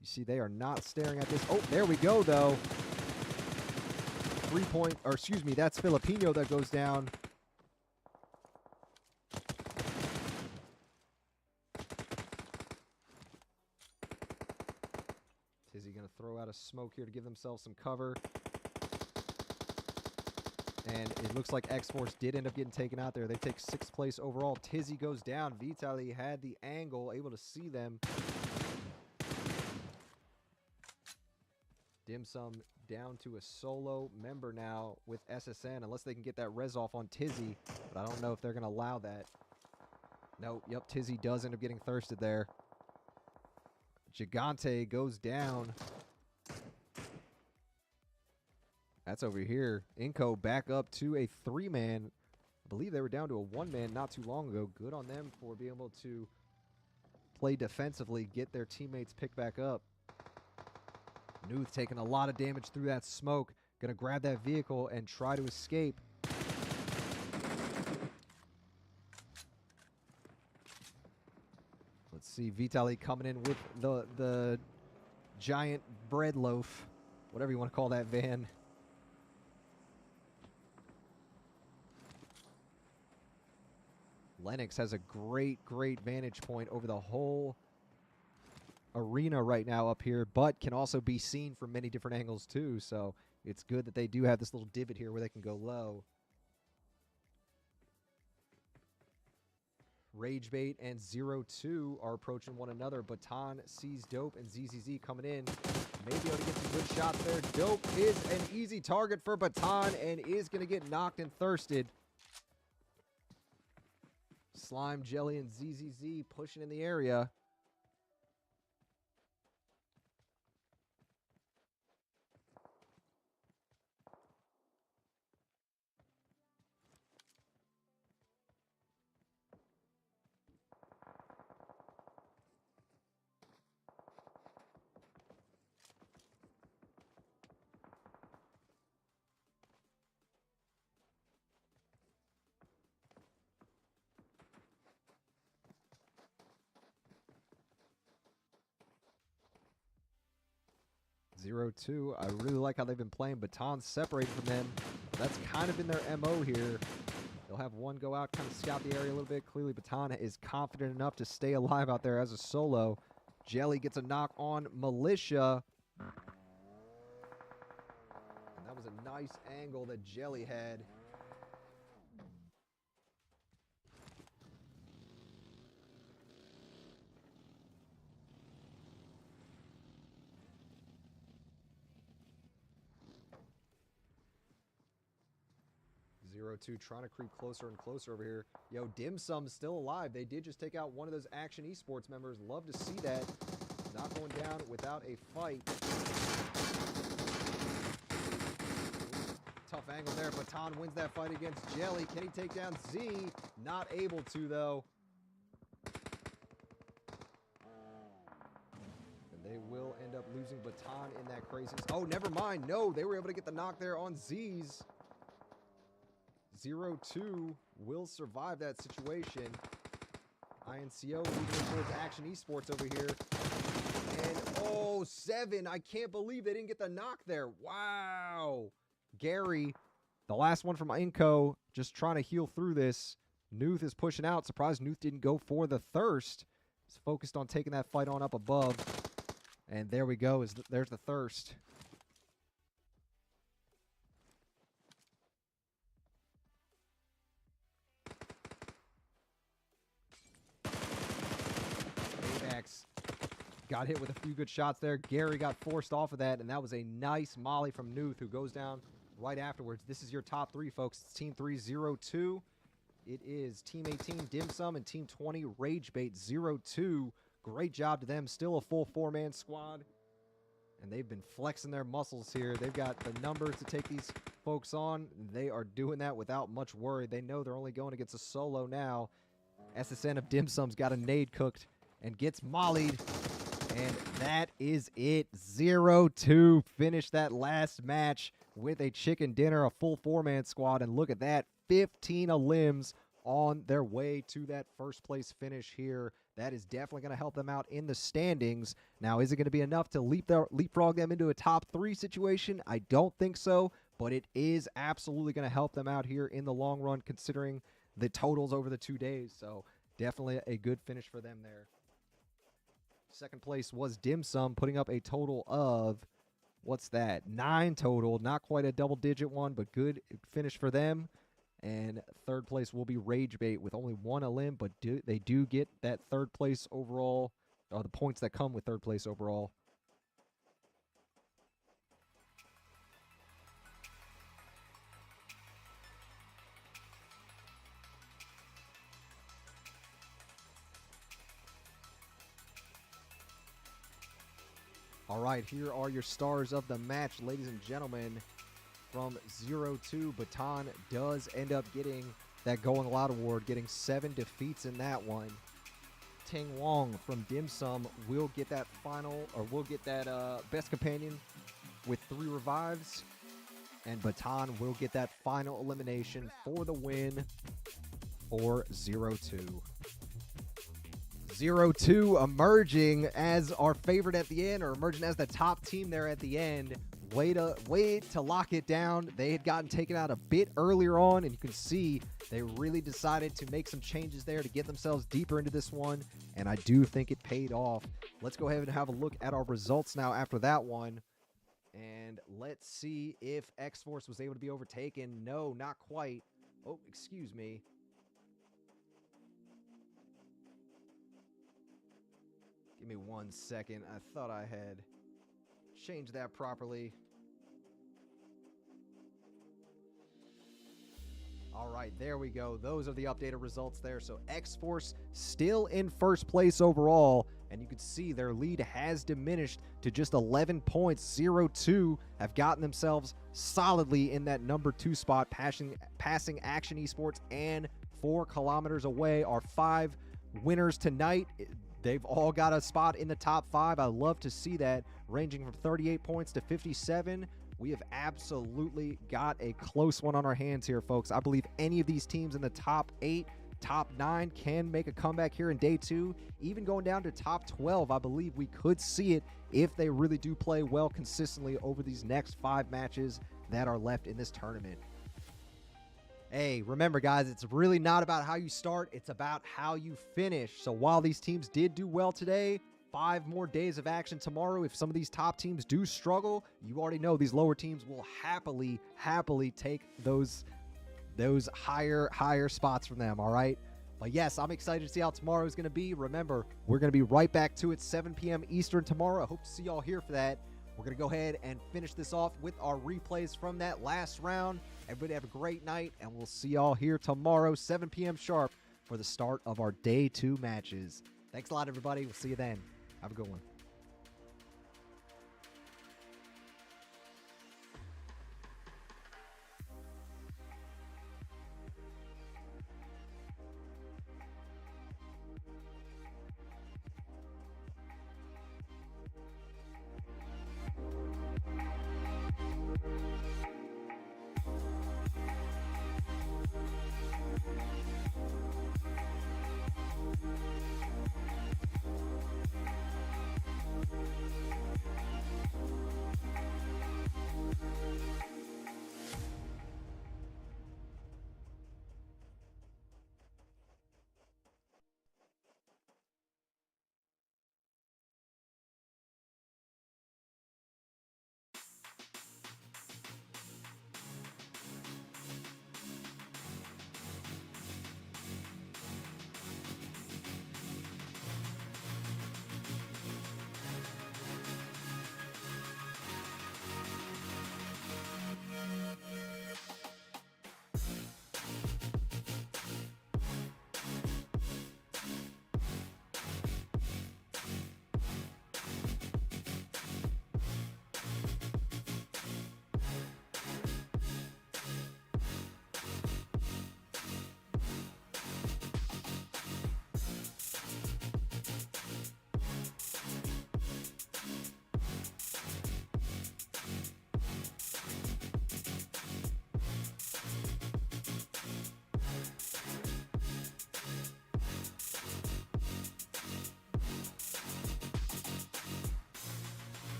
You see, they are not staring at this. Oh, there we go, though. 3 point, or excuse me, that's Filipino that goes down. Tizzy going to throw out a smoke here to give themselves some cover. And it looks like X-Force did end up getting taken out there. They take 6th place overall. Tizzy goes down. Vitali had the angle, able to see them. Dim Sum down to a solo member now with SSN, unless they can get that res off on Tizzy. But I don't know if they're going to allow that. Nope, yep, Tizzy does end up getting thirsted there. Gigante goes down. That's over here. Inco back up to a 3-man. I believe they were down to a 1-man not too long ago. Good on them for being able to play defensively, get their teammates picked back up. Nuth taking a lot of damage through that smoke. Gonna grab that vehicle and try to escape. Let's see, Vitali coming in with the giant bread loaf, whatever you want to call that van. Lennox has a great vantage point over the whole arena right now up here, but can also be seen from many different angles too, so it's good that they do have this little divot here where they can go low. Ragebait and 0-2 are approaching one another. Baton sees Dope and ZZZ coming in. Maybe able to get some good shots there. Dope is an easy target for Baton and is going to get knocked and thirsted. Slime, Jelly, and ZZZ pushing in the area. 0-2. I really like how they've been playing. Baton's separated from them. That's kind of been their MO here. They'll have one go out, kind of scout the area a little bit. Clearly, Baton is confident enough to stay alive out there as a solo. Jelly gets a knock on Militia. And that was a nice angle that Jelly had. Two trying to creep closer and closer over here. Yo, Dim Sum's still alive. They did just take out one of those Action Esports members. Love to see that. Not going down without a fight. Tough angle there. Baton wins that fight against Jelly. Can he take down Z? Not able to, though. And they will end up losing Baton in that craziness. Oh, never mind. No, they were able to get the knock there on Z's. 0-2 will survive that situation. INCO moving towards Action Esports over here. And, oh, 7. I can't believe they didn't get the knock there. Wow. Gary, the last one from INCO, just trying to heal through this. Nuth is pushing out. Surprised Nuth didn't go for the Thirst. He's focused on taking that fight on up above. And there we go. There's the Thirst. Got hit with a few good shots there. Gary got forced off of that, and that was a nice molly from Nuth, who goes down right afterwards. This is your top 3, folks. It's Team 3, 0-2. It is Team 18, Dim Sum, and Team 20, Ragebait, 0-2. Great job to them. Still a full 4-man squad, and they've been flexing their muscles here. They've got the numbers to take these folks on. They are doing that without much worry. They know they're only going against a solo now. SSN of Dim Sum's got a nade cooked and gets mollied. And that is it. 0-2. Finish that last match with a chicken dinner, a full 4-man squad. And look at that. 15 limbs on their way to that first place finish here. That is definitely going to help them out in the standings. Now, is it going to be enough to leapfrog them into a top 3 situation? I don't think so, but it is absolutely going to help them out here in the long run, considering the totals over the 2 days. So definitely a good finish for them there. Second place was Dim Sum, putting up a total of, what's that, 9 total. Not quite a double-digit one, but good finish for them. And third place will be Ragebait with only 1 limb, but they do get that third place overall, or the points that come with third place overall. All right, here are your stars of the match, ladies and gentlemen. From 0-2, Baton does end up getting that Going Loud award, getting 7 defeats in that one. Ting Wong from Dim Sum will get that final, or will get that best companion with 3 revives. And Baton will get that final elimination for the win for 0-2. 0-2 emerging as our favorite at the end, or emerging as the top team there at the end. Way to lock it down. They had gotten taken out a bit earlier on, and you can see they really decided to make some changes there to get themselves deeper into this one, and I do think it paid off. Let's go ahead and have a look at our results now after that one, and let's see if X-Force was able to be overtaken. No, not quite. Oh, excuse me. Give me 1 second. I thought I had changed that properly. All right, there we go. Those are the updated results there. So X-Force still in first place overall, and you can see their lead has diminished to just 11 points. 0-2 have gotten themselves solidly in that number 2 spot, passing Action Esports, and 4 kilometers away are 5 winners tonight. They've all got a spot in the top 5. I love to see that, ranging from 38 points to 57. We have absolutely got a close one on our hands here, folks. I believe any of these teams in the top 8 top 9 can make a comeback here in day 2. Even going down to top 12, I believe we could see it if they really do play well consistently over these next 5 matches that are left in this tournament. Hey, remember guys, it's really not about how you start, it's about how you finish. So while these teams did do well today, 5 more days of action tomorrow. If some of these top teams do struggle, you already know these lower teams will happily take those higher spots from them, all right? But yes, I'm excited to see how tomorrow is going to be. Remember, we're going to be right back to it 7 p.m. Eastern tomorrow. I hope to see y'all here for that. We're going to go ahead and finish this off with our replays from that last round. Everybody have a great night, and we'll see y'all here tomorrow, 7 p.m. sharp, for the start of our day 2 matches. Thanks a lot, everybody. We'll see you then. Have a good one.